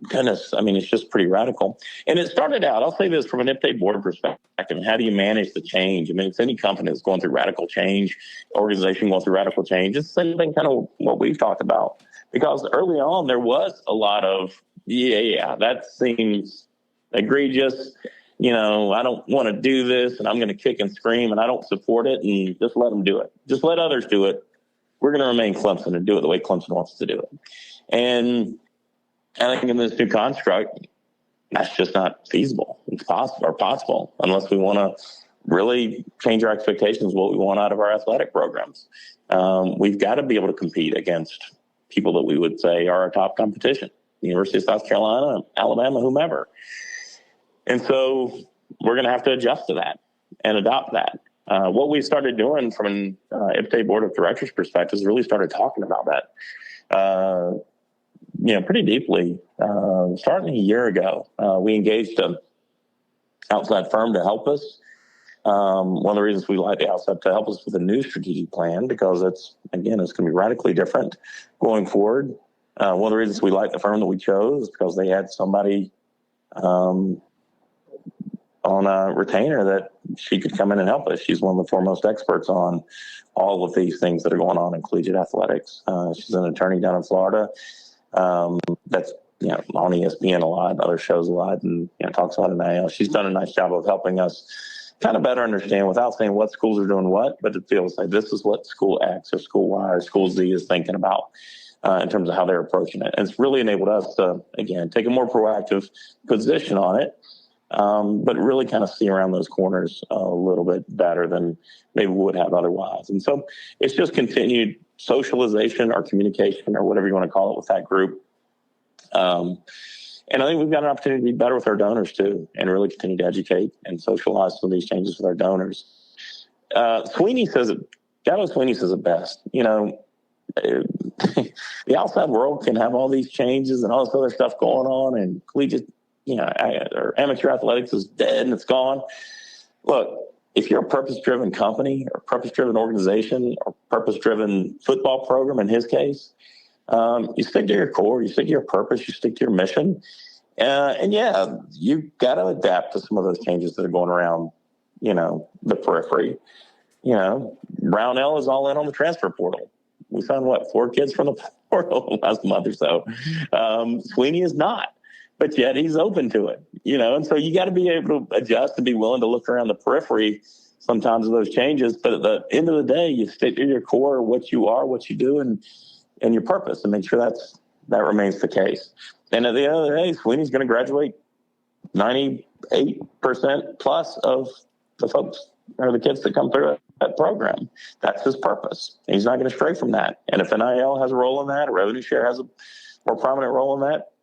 goodness, it's just pretty radical. And it started out, I'll say this from an IPTAY board perspective, how do you manage the change? It's any company that's going through radical change, organization going through radical change. It's the same thing kind of what we've talked about. Because early on, there was a lot of, that seems egregious. I don't want to do this, and I'm going to kick and scream, and I don't support it, and just let them do it. Just let others do it. We're going to remain Clemson and do it the way Clemson wants to do it. And I think in this new construct, that's just not feasible. It's possible unless we want to really change our expectations of what we want out of our athletic programs. We've got to be able to compete against people that we would say are our top competition, University of South Carolina, Alabama, whomever. And so we're going to have to adjust to that and adopt that. What we started doing from an IPTAY board of directors perspective is really started talking about that, pretty deeply. Starting a year ago, we engaged an outside firm to help us. One of the reasons we like the outside to help us with a new strategic plan, because it's going to be radically different going forward. One of the reasons we like the firm that we chose is because they had somebody on a retainer that she could come in and help us. She's one of the foremost experts on all of these things that are going on in collegiate athletics. She's an attorney down in Florida. That's on ESPN a lot, other shows a lot, and talks a lot of NIL. She's done a nice job of helping us kind of better understand, without saying what schools are doing what, but it feels like this is what school X or school Y or school Z is thinking about in terms of how they're approaching it. And it's really enabled us to, again, take a more proactive position on it, but really kind of see around those corners a little bit better than maybe we would have otherwise. And so it's just continued socialization or communication or whatever you want to call it with that group. And I think we've got an opportunity to be better with our donors too, and really continue to educate and socialize some of these changes with our donors. Sweeney says it best. The outside world can have all these changes and all this other stuff going on, and collegiate, or amateur athletics is dead and it's gone. Look, if you're a purpose-driven company or purpose-driven organization or purpose-driven football program, in his case, you stick to your core, you stick to your purpose, you stick to your mission. And you've got to adapt to some of those changes that are going around, the periphery. Brownell is all in on the transfer portal. We signed 4 kids from the portal last month or so. Sweeney is not, but yet he's open to it, and so you got to be able to adjust and be willing to look around the periphery sometimes of those changes. But at the end of the day, you stick to your core, what you are, what you do, and your purpose, and make sure that remains the case. And at the end of the day, Sweeney's going to graduate 98% plus of the folks or the kids that come through that program. That's his purpose. He's not going to stray from that. And if NIL has a role in that, a revenue share has a more prominent role in that,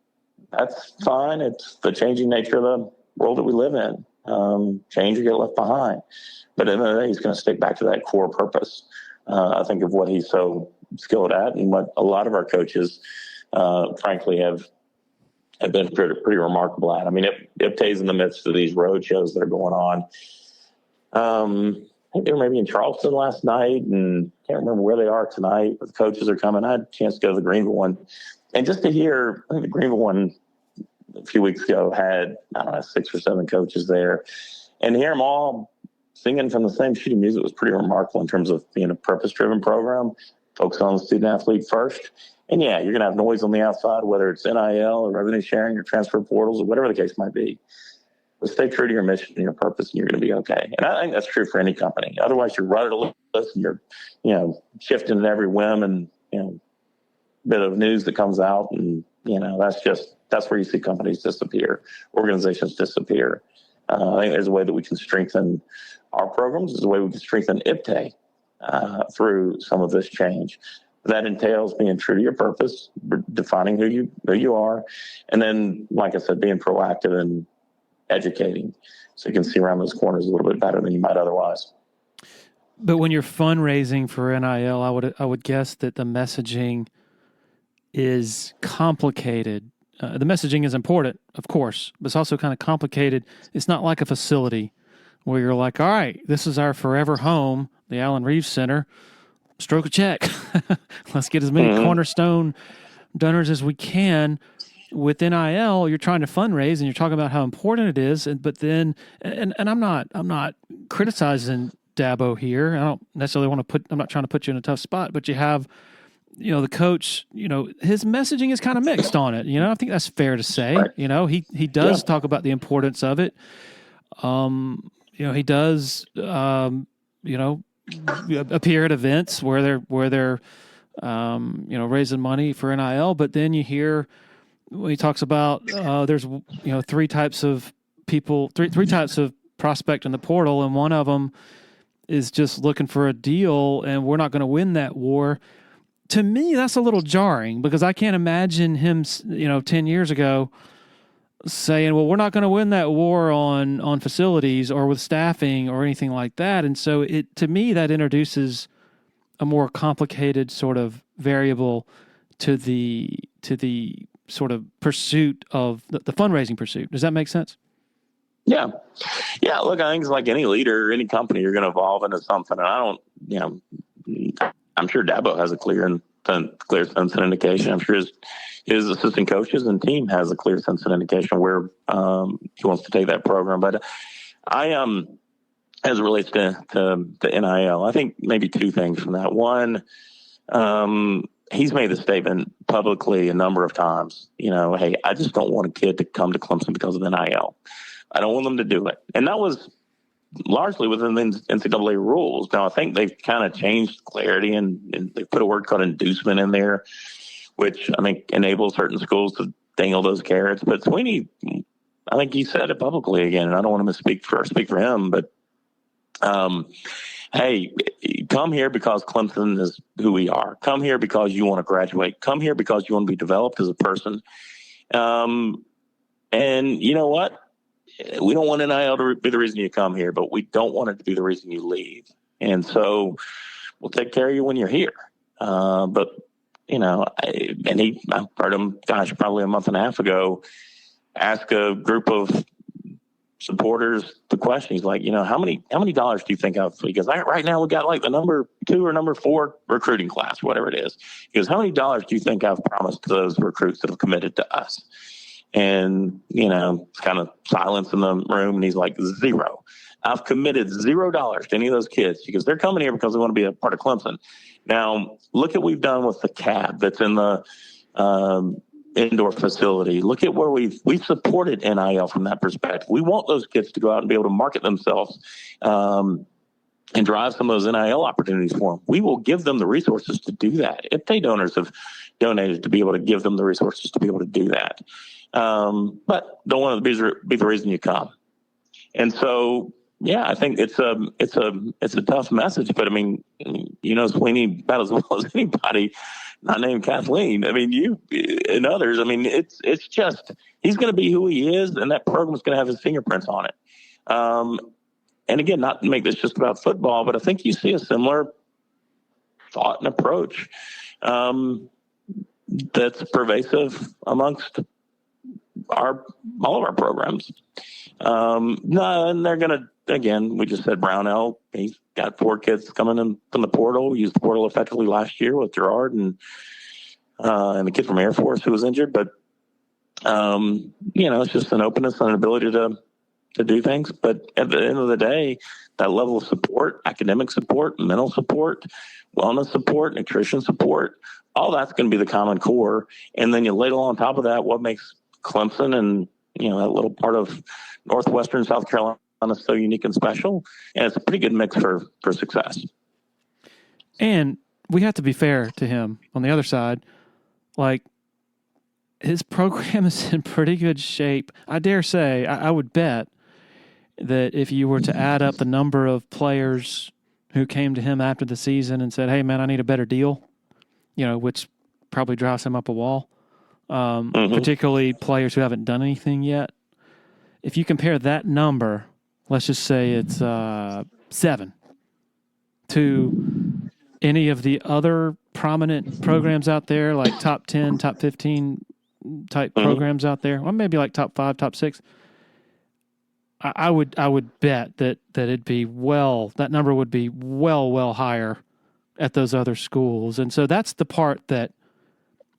that's fine. It's the changing nature of the world that we live in. Change or get left behind. But at the end of the day, he's going to stick back to that core purpose, I think, of what he's so skilled at, and what a lot of our coaches, frankly, have have been pretty remarkable at. I mean, IPTAY's in the midst of these road shows that are going on. I think they were maybe in Charleston last night, and can't remember where they are tonight, but the coaches are coming. I had a chance to go to the Greenville one. And just to hear, I think the Greenville one a few weeks ago had, I don't know, 6 or 7 coaches there. And to hear them all singing from the same sheet of music was pretty remarkable in terms of being a purpose-driven program, focus on the student-athlete first. And, yeah, you're going to have noise on the outside, whether it's NIL or revenue sharing or transfer portals or whatever the case might be. But stay true to your mission and your purpose, and you're going to be okay. And I think that's true for any company. Otherwise, you're rudderless and you're, shifting at every whim and, bit of news that comes out. And, that's where you see companies disappear, organizations disappear. I think there's a way that we can strengthen our programs. There's a way we can strengthen IPTAY through some of this change. That entails being true to your purpose, defining who you are, and then, like I said, being proactive and educating so you can see around those corners a little bit better than you might otherwise. But when you're fundraising for NIL, I would guess that the messaging is complicated. The messaging is important, of course, but it's also kind of complicated. It's not like a facility where you're like, all right, this is our forever home, the Allen Reeves Center. Stroke a check. Let's get as many cornerstone donors as we can. With NIL, you're trying to fundraise and you're talking about how important it is. But then, and I'm not criticizing Dabo here. I don't necessarily I'm not trying to put you in a tough spot, but you have, the coach, his messaging is kind of mixed on it. I think that's fair to say. Right. He does talk about the importance of it. He does, appear at events where they're raising money for NIL, but then you hear when he talks about there's 3 types of people, three types of prospect in the portal, and one of them is just looking for a deal, and we're not going to win that war. To me, that's a little jarring because I can't imagine him, 10 years ago saying, well, we're not going to win that war on facilities or with staffing or anything like that. And so to me, that introduces a more complicated sort of variable to the sort of pursuit of the fundraising pursuit. Does that make sense? Yeah. Yeah. Look, I think it's like any leader, any company, you're going to evolve into something. And I don't, I'm sure Dabo has a clear sense and indication. I'm sure his assistant coaches and team has a clear sense and indication where he wants to take that program. But I as it relates to NIL, I think maybe 2 things from that. One, he's made the statement publicly a number of times, hey, I just don't want a kid to come to Clemson because of NIL. I don't want them to do it. And that was largely within the NCAA rules. Now, I think they've kind of changed clarity and they put a word called inducement in there, which I think enables certain schools to dangle those carrots. But Sweeney, I think he said it publicly again, and I don't want to speak for him, but hey, come here because Clemson is who we are. Come here because you want to graduate. Come here because you want to be developed as a person. And you know what? We don't want NIL to be the reason you come here, but we don't want it to be the reason you leave. And so we'll take care of you when you're here. But, I heard him, probably a month and a half ago, ask a group of supporters the question. He's like, how many dollars do you think I've, because right now we got like the number 2 or number 4 recruiting class, whatever it is. He goes, how many dollars do you think I've promised to those recruits that have committed to us? And, it's kind of silence in the room. And he's like, 0. I've committed $0 to any of those kids because they're coming here because they want to be a part of Clemson. Now, look at what we've done with the cab that's in the indoor facility. Look at where we've supported NIL from that perspective. We want those kids to go out and be able to market themselves and drive some of those NIL opportunities for them. We will give them the resources to do that. IPTAY donors have donated to be able to give them the resources to be able to do that. But don't want to be the reason you come. And so, yeah, I think it's a tough message, but I mean, Sweeney about as well as anybody, not named Kathleen. I mean, you and others. I mean, it's just he's going to be who he is, and that program is going to have his fingerprints on it. And again, not to make this just about football, but I think you see a similar thought and approach that's pervasive amongst all of our programs. No, and they're going to, again, we just said Brownell, he's got 4 kids coming in from the portal. We used the portal effectively last year with Gerard and the kid from Air Force who was injured. But, it's just an openness and an ability to do things. But at the end of the day, that level of support, academic support, mental support, wellness support, nutrition support, all that's going to be the common core. And then you ladle on top of that what makes Clemson and, that little part of northwestern South Carolina so unique and special. And it's a pretty good mix for success. And we have to be fair to him on the other side. Like, his program is in pretty good shape. I dare say, I would bet that if you were to add up the number of players who came to him after the season and said, hey, man, I need a better deal, which probably drives him up a wall, particularly players who haven't done anything yet. If you compare that number, let's just say it's 7, to any of the other prominent programs out there, like top 10, top 15 type programs out there, or maybe like top 5, top 6, I would bet that it'd be that number would be well higher at those other schools. And so that's the part that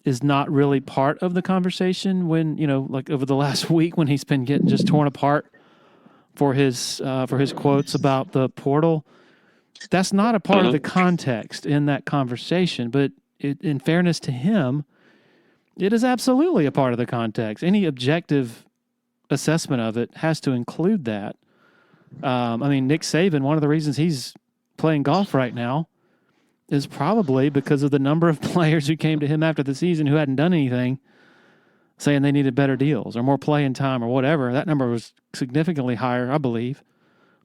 is not really part of the conversation when, like over the last week when he's been getting just torn apart for his quotes about the portal. That's not a part of the context in that conversation, but in fairness to him, it is absolutely a part of the context. Any objective assessment of it has to include that. Nick Saban, one of the reasons he's playing golf right now is probably because of the number of players who came to him after the season who hadn't done anything, saying they needed better deals or more playing time or whatever. That number was significantly higher, I believe,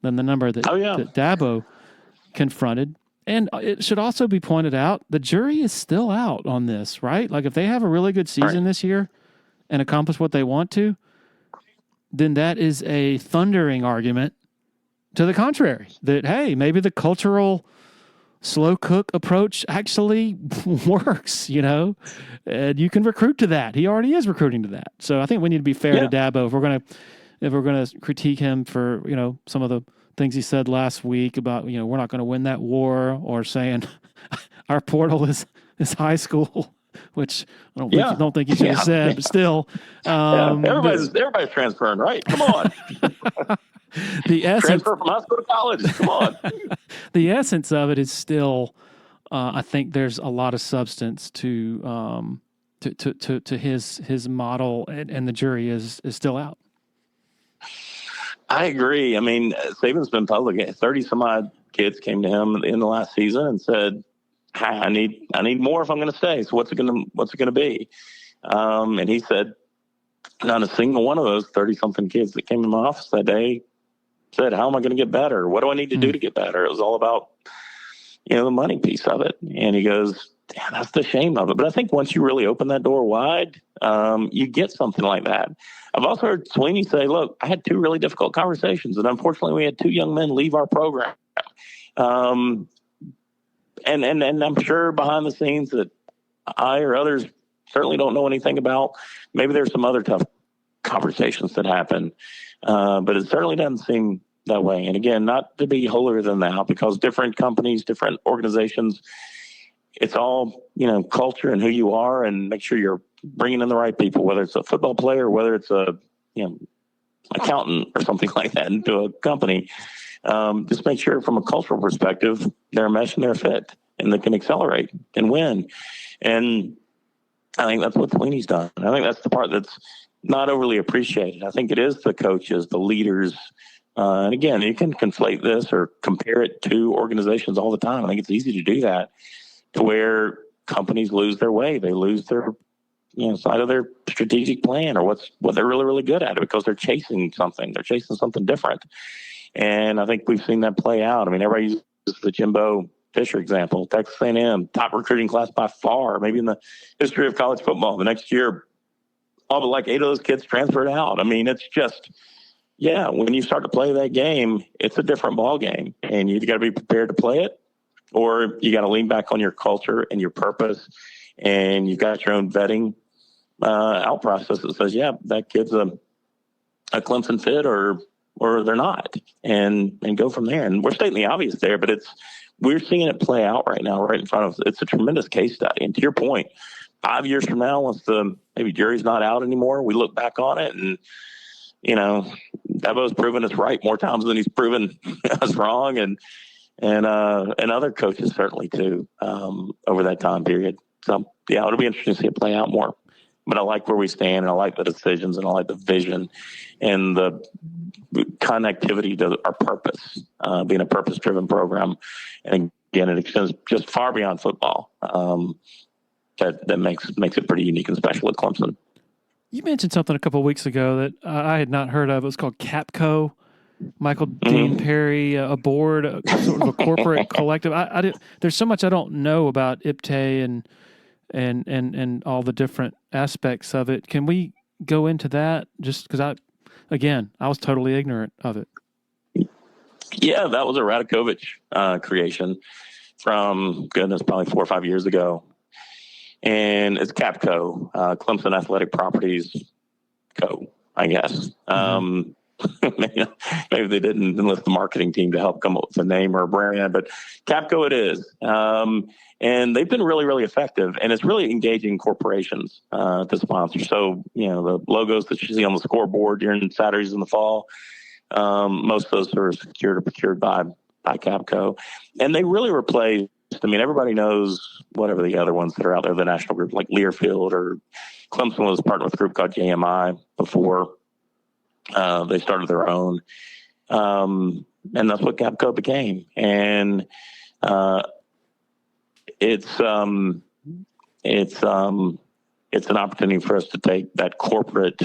than the number that Dabo confronted. And it should also be pointed out, the jury is still out on this, right? Like if they have a really good season this year and accomplish what they want to, then that is a thundering argument to the contrary, that, hey, maybe the cultural slow cook approach actually works, and you can recruit to that. He already is recruiting to that. So I think we need to be fair to Dabo. If we're gonna critique him for, some of the things he said last week about, we're not going to win that war, or saying our portal is high school, which I don't think he should have said, but still. Everybody's transferring, right? Come on. The essence, transfer from high school to college. Come on. The essence of it is still, I think there's a lot of substance to his model, and the jury is still out. I agree. Saban's been public. 30 some odd kids came to him in the last season and said, I need more if I'm going to stay. So what's it going to be? And he said, not a single one of those 30 something kids that came in my office that day said, how am I going to get better? What do I need to do to get better? It was all about, the money piece of it. And he goes, damn, that's the shame of it. But I think once you really open that door wide, you get something like that. I've also heard Sweeney say, look, I had 2 really difficult conversations, and unfortunately we had 2 young men leave our program. And I'm sure behind the scenes that I or others certainly don't know anything about. Maybe there's some other tough conversations that happen, but it certainly doesn't seem that way. And again, not to be holier than thou, because different companies, different organizations, it's all, culture and who you are, and make sure you're bringing in the right people, whether it's a football player, whether it's a, accountant or something like that into a company. Just make sure from a cultural perspective, they're a mesh and they're a fit, and they can accelerate and win. And I think that's what Sweeney's done. I think that's the part that's not overly appreciated. I think it is the coaches, the leaders. And again, you can conflate this or compare it to organizations all the time. I think it's easy to do that, to where companies lose their way. They lose their, side of their strategic plan, or what they're really, really good at, it because they're chasing something. They're chasing something different. And I think we've seen that play out. Everybody uses the Jimbo Fisher example, Texas A&M, top recruiting class by far, maybe in the history of college football. The next year, all but like 8 of those kids transferred out. It's just, when you start to play that game, it's a different ball game, and you got to be prepared to play it, or you got to lean back on your culture and your purpose, and you've got your own vetting out process that says, yeah, that kid's a Clemson fit or they're not, and go from there. And we're stating the obvious there, but we're seeing it play out right now, right in front of us. It's a tremendous case study. And to your point, 5 years from now, once the maybe jury's not out anymore, we look back on it and, Debo's proven us right more times than he's proven us wrong. And other coaches certainly too, over that time period. So yeah, it'll be interesting to see it play out more. But I like where we stand, and I like the decisions, and I like the vision and the connectivity to our purpose, being a purpose-driven program. And again, it extends just far beyond football. That makes it pretty unique and special at Clemson. You mentioned something a couple of weeks ago that I had not heard of. It was called Capco. Michael Dean Perry, a board, sort of a corporate collective. There's so much I don't know about IPTAY and all the different aspects of it. Can we go into that? Just because I was totally ignorant of it. Yeah, that was a Radakovich creation from, goodness, probably 4 or 5 years ago. And it's Capco, Clemson Athletic Properties Co., I guess. Maybe they didn't enlist the marketing team to help come up with a name or a brand, but Capco it is. And they've been really, really effective, and it's really engaging corporations to sponsor. So, the logos that you see on the scoreboard during Saturdays in the fall, most of those are secured or procured by Capco. And they really replaced, everybody knows whatever the other ones that are out there, the national group like Learfield, or Clemson was partnered with a group called JMI before they started their own. And that's what Capco became. And it's an opportunity for us to take that corporate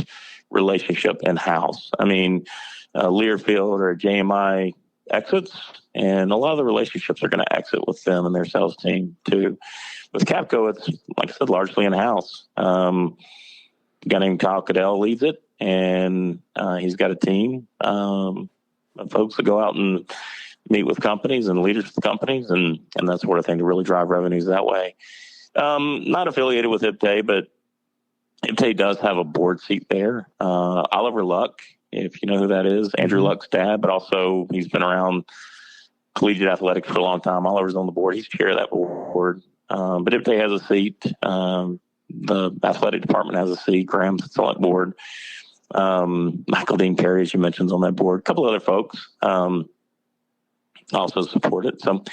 relationship in-house. Learfield or JMI exits, and a lot of the relationships are going to exit with them and their sales team too. With Capco, it's, like I said, largely in-house. A guy named Kyle Cadell leads it, and he's got a team of folks that go out and meet with companies and leaders of companies and that sort of thing to really drive revenues that way. Not affiliated with IPTAY, but IPTAY does have a board seat there. Oliver Luck, if you know who that is, Andrew Luck's dad, but also he's been around collegiate athletics for a long time. Oliver's on the board. He's chair of that board. But IPTAY has a seat. The athletic department has a seat. Graham sits on that board. Michael Dean Perry, as you mentioned, is on that board. A couple other folks also support it. So,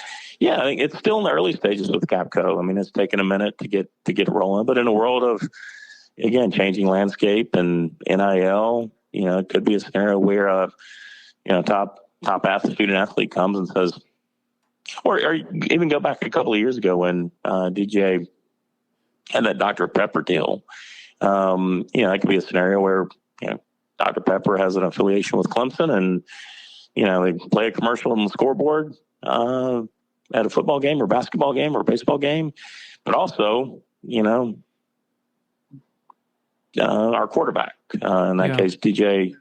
yeah, I think it's still in the early stages with Capco. It's taken a minute to get it rolling. But in a world of, again, changing landscape and NIL, it could be a scenario where a top student athlete comes and says, or even go back a couple of years ago when DJ had that Dr. Pepper deal. It could be a scenario where Dr. Pepper has an affiliation with Clemson, and they play a commercial on the scoreboard at a football game or basketball game or baseball game, but also our quarterback. In that case, DJ,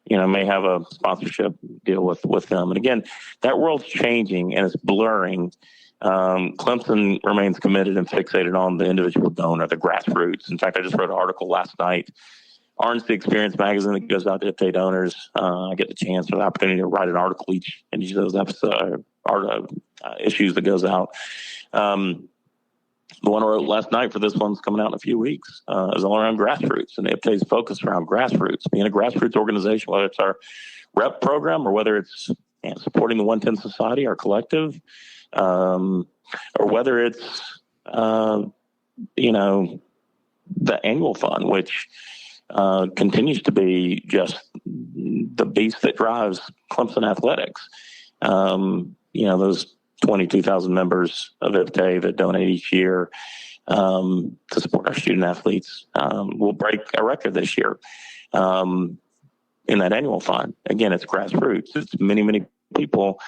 may have a sponsorship deal with them. And again, that world's changing and it's blurring. Clemson remains committed and fixated on the individual donor, the grassroots. In fact, I just wrote an article last night, Orange the Experience magazine, that goes out to IPTAY donors. I get the chance or the opportunity to write an article each of those issues that goes out. The one I wrote last night for this one's coming out in a few weeks is all around grassroots, and IPTAY's focus around grassroots, being a grassroots organization, whether it's our rep program or whether it's supporting the 110 Society, our collective, or whether it's, the annual fund, which continues to be just the beast that drives Clemson athletics. Those 22,000 members of IPTAY that donate each year to support our student athletes will break a record this year in that annual fund. Again, it's grassroots. It's many, many people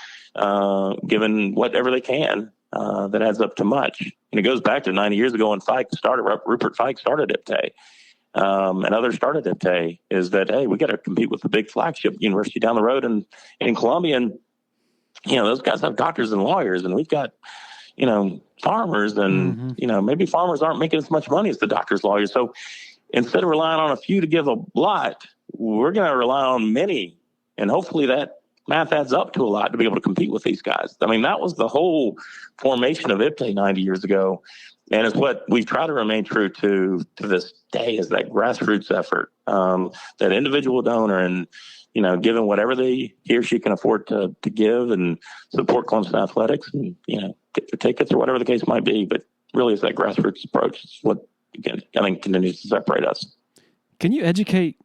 giving whatever they can that adds up to much. And it goes back to 90 years ago when Rupert Fike started IPTAY. And others started IPTAY, is that, hey, we got to compete with the big flagship university down the road in Columbia. And, those guys have doctors and lawyers, and we've got, farmers, and, maybe farmers aren't making as much money as the doctors, lawyers. So instead of relying on a few to give a lot, we're going to rely on many. And hopefully that math adds up to a lot to be able to compete with these guys. I mean, that was the whole formation of IPTAY 90 years ago. And it's what we try to remain true to this day, is that grassroots effort, that individual donor, and, giving whatever he or she can afford to give and support Clemson athletics, and, get their tickets or whatever the case might be. But really, it's that grassroots approach. It's what, again, I think continues to separate us. Can you educate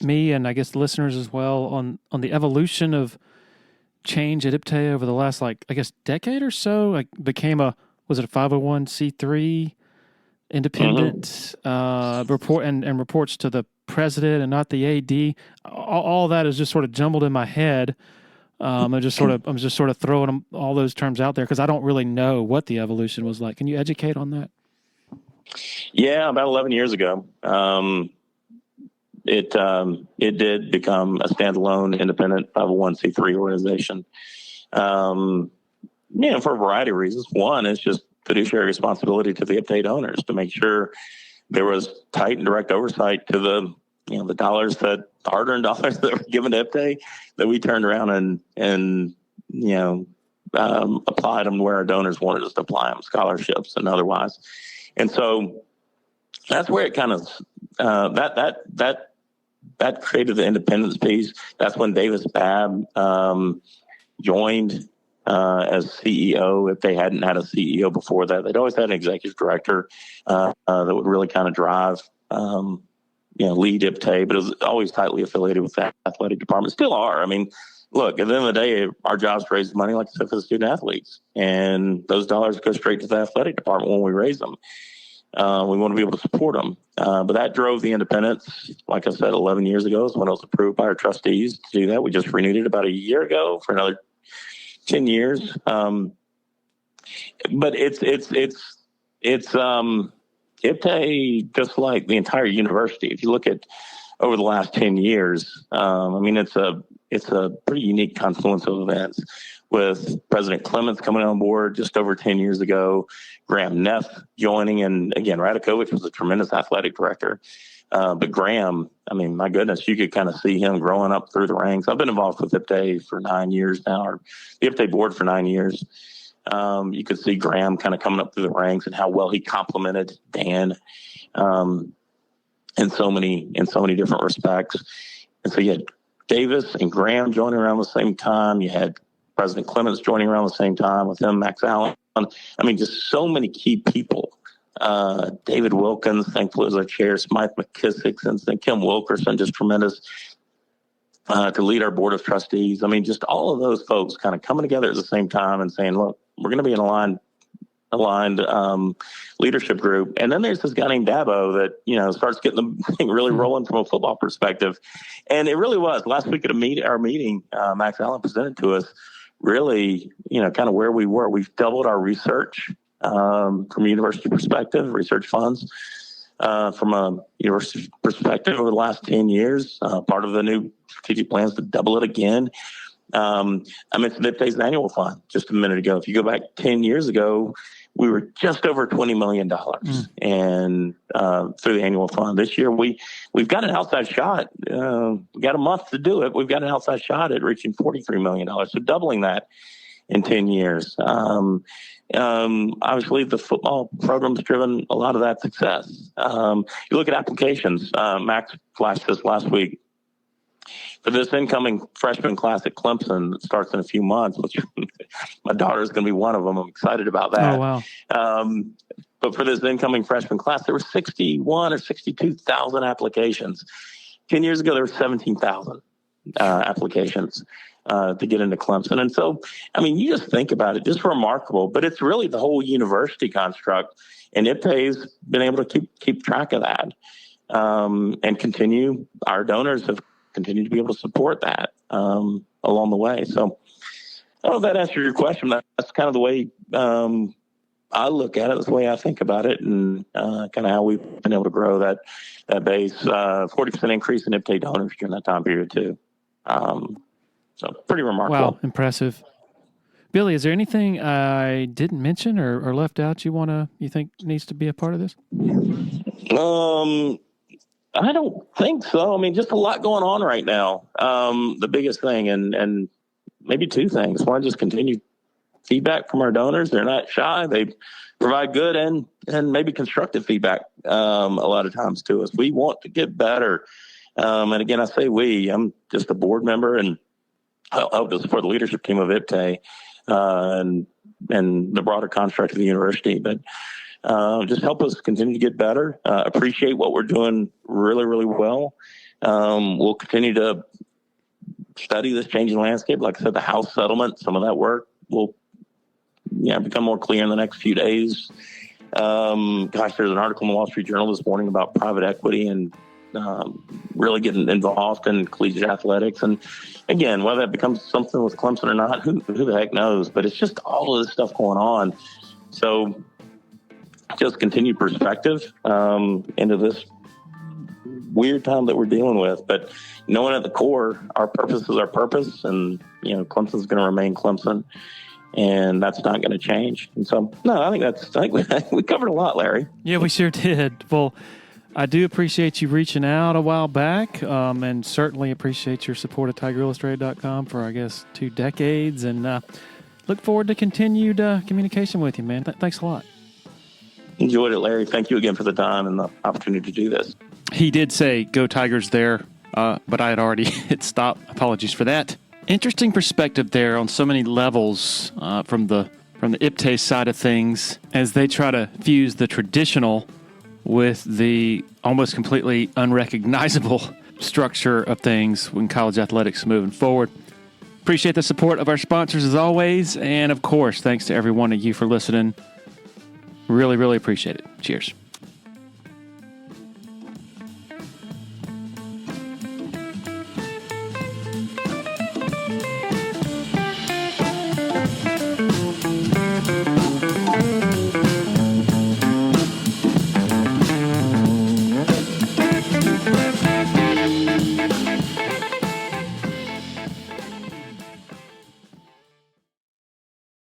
me and I guess the listeners as well on the evolution of change at IPTAY over the last, decade or so? Like, became was it a 501c3 independent report and reports to the president and not the AD? All that is just sort of jumbled in my head. I'm just sort of throwing all those terms out there because I don't really know what the evolution was like. Can you educate on that? Yeah, about 11 years ago, it did become a standalone independent 501c3 organization. For a variety of reasons. One is just fiduciary responsibility to the IPTAY donors to make sure there was tight and direct oversight to the dollars, the hard-earned dollars that were given to IPTAY, that we turned around and applied them where our donors wanted us to apply them, scholarships and otherwise. And so that's where it kind of that created the independence piece. That's when Davis Babb joined as CEO. If they hadn't had a CEO before that, they'd always had an executive director that would really kind of drive, lead IPTAY, but it was always tightly affiliated with that athletic department. Still are. I mean, look, at the end of the day, our job is to raise money, like I said, for the student athletes, and those dollars go straight to the athletic department when we raise them. We want to be able to support them. But that drove the independence. Like I said, 11 years ago is when it was approved by our trustees to do that. We just renewed it about a year ago for another 10 years. But it's IPTAY, just like the entire university. If you look at over the last 10 years, it's a pretty unique confluence of events, with President Clemens coming on board just over 10 years ago, Graham Neff joining, and again, Radakovich was a tremendous athletic director. But Graham, my goodness, you could kind of see him growing up through the ranks. I've been involved with IPTAY for 9 years now, or the IPTAY board for 9 years. You could see Graham kind of coming up through the ranks and how well he complemented Dan in so many different respects. And so you had Davis and Graham joining around the same time. You had President Clemens joining around the same time, with him, Max Allen. Just so many key people. David Wilkins, thankfully, was our chair. Smythe McKissick, and Kim Wilkerson, just tremendous to lead our board of trustees. Just all of those folks kind of coming together at the same time and saying, look, we're going to be an aligned leadership group. And then there's this guy named Dabo that, starts getting the thing really rolling from a football perspective. And it really was. Last week at our meeting, Max Allen presented to us really, kind of where we were. We've doubled our research from a university perspective, research funds from a university perspective over the last 10 years. Part of the new strategic plans to double it again. I mentioned IPTAY's annual fund just a minute ago. If you go back 10 years ago, we were just over $20 million and through the annual fund. This year, we've got an outside shot. We got a month to do it. We've got an outside shot at reaching $43 million, so doubling that in 10 years. Obviously, the football program's driven a lot of that success. You look at applications. Max flashed this last week. For this incoming freshman class at Clemson that starts in a few months, which my daughter is going to be one of them. I'm excited about that. Oh, wow. But for this incoming freshman class, there were 61 or 62,000 applications. 10 years ago, there were 17,000 applications to get into Clemson. And so, you just think about it, just remarkable. But it's really the whole university construct. And IPTAY's been able to keep track of that and continue. Our donors have continue to be able to support that along the way. So I don't know if that answers your question. That's kind of the way I look at it. That's the way I think about it, and kind of how we've been able to grow that base. 40% increase in IPTAY donors during that time period too. So pretty remarkable. Wow, impressive. Billy, is there anything I didn't mention or left out you think needs to be a part of this? I don't think so. I mean, just a lot going on right now. The biggest thing, and maybe two things. One, just continue feedback from our donors. They're not shy. They provide good and maybe constructive feedback a lot of times to us. We want to get better. And again, I say we. I'm just a board member, and I help to support the leadership team of IPTAY and the broader construct of the university. But just help us continue to get better. Appreciate what we're doing really, really well. We'll continue to study this changing landscape. Like I said, the House settlement, some of that work will become more clear in the next few days. There's an article in the Wall Street Journal this morning about private equity and really getting involved in collegiate athletics. And again, whether that becomes something with Clemson or not, who the heck knows? But it's just all of this stuff going on. So just continued perspective into this weird time that we're dealing with. But knowing at the core, our purpose is our purpose, and Clemson's going to remain Clemson, and that's not going to change. And so, no, I think we covered a lot, Larry. Yeah, we sure did. Well, I do appreciate you reaching out a while back, and certainly appreciate your support of TigerIllustrated.com for, I guess, 2 decades, and look forward to continued communication with you, man. Thanks a lot. Enjoyed it, Larry. Thank you again for the time and the opportunity to do this. He did say, go Tigers there, but I had already hit stop. Apologies for that. Interesting perspective there on so many levels from the IPTAY side of things as they try to fuse the traditional with the almost completely unrecognizable structure of things when college athletics moving forward. Appreciate the support of our sponsors as always. And of course, thanks to every one of you for listening. Really, really appreciate it. Cheers.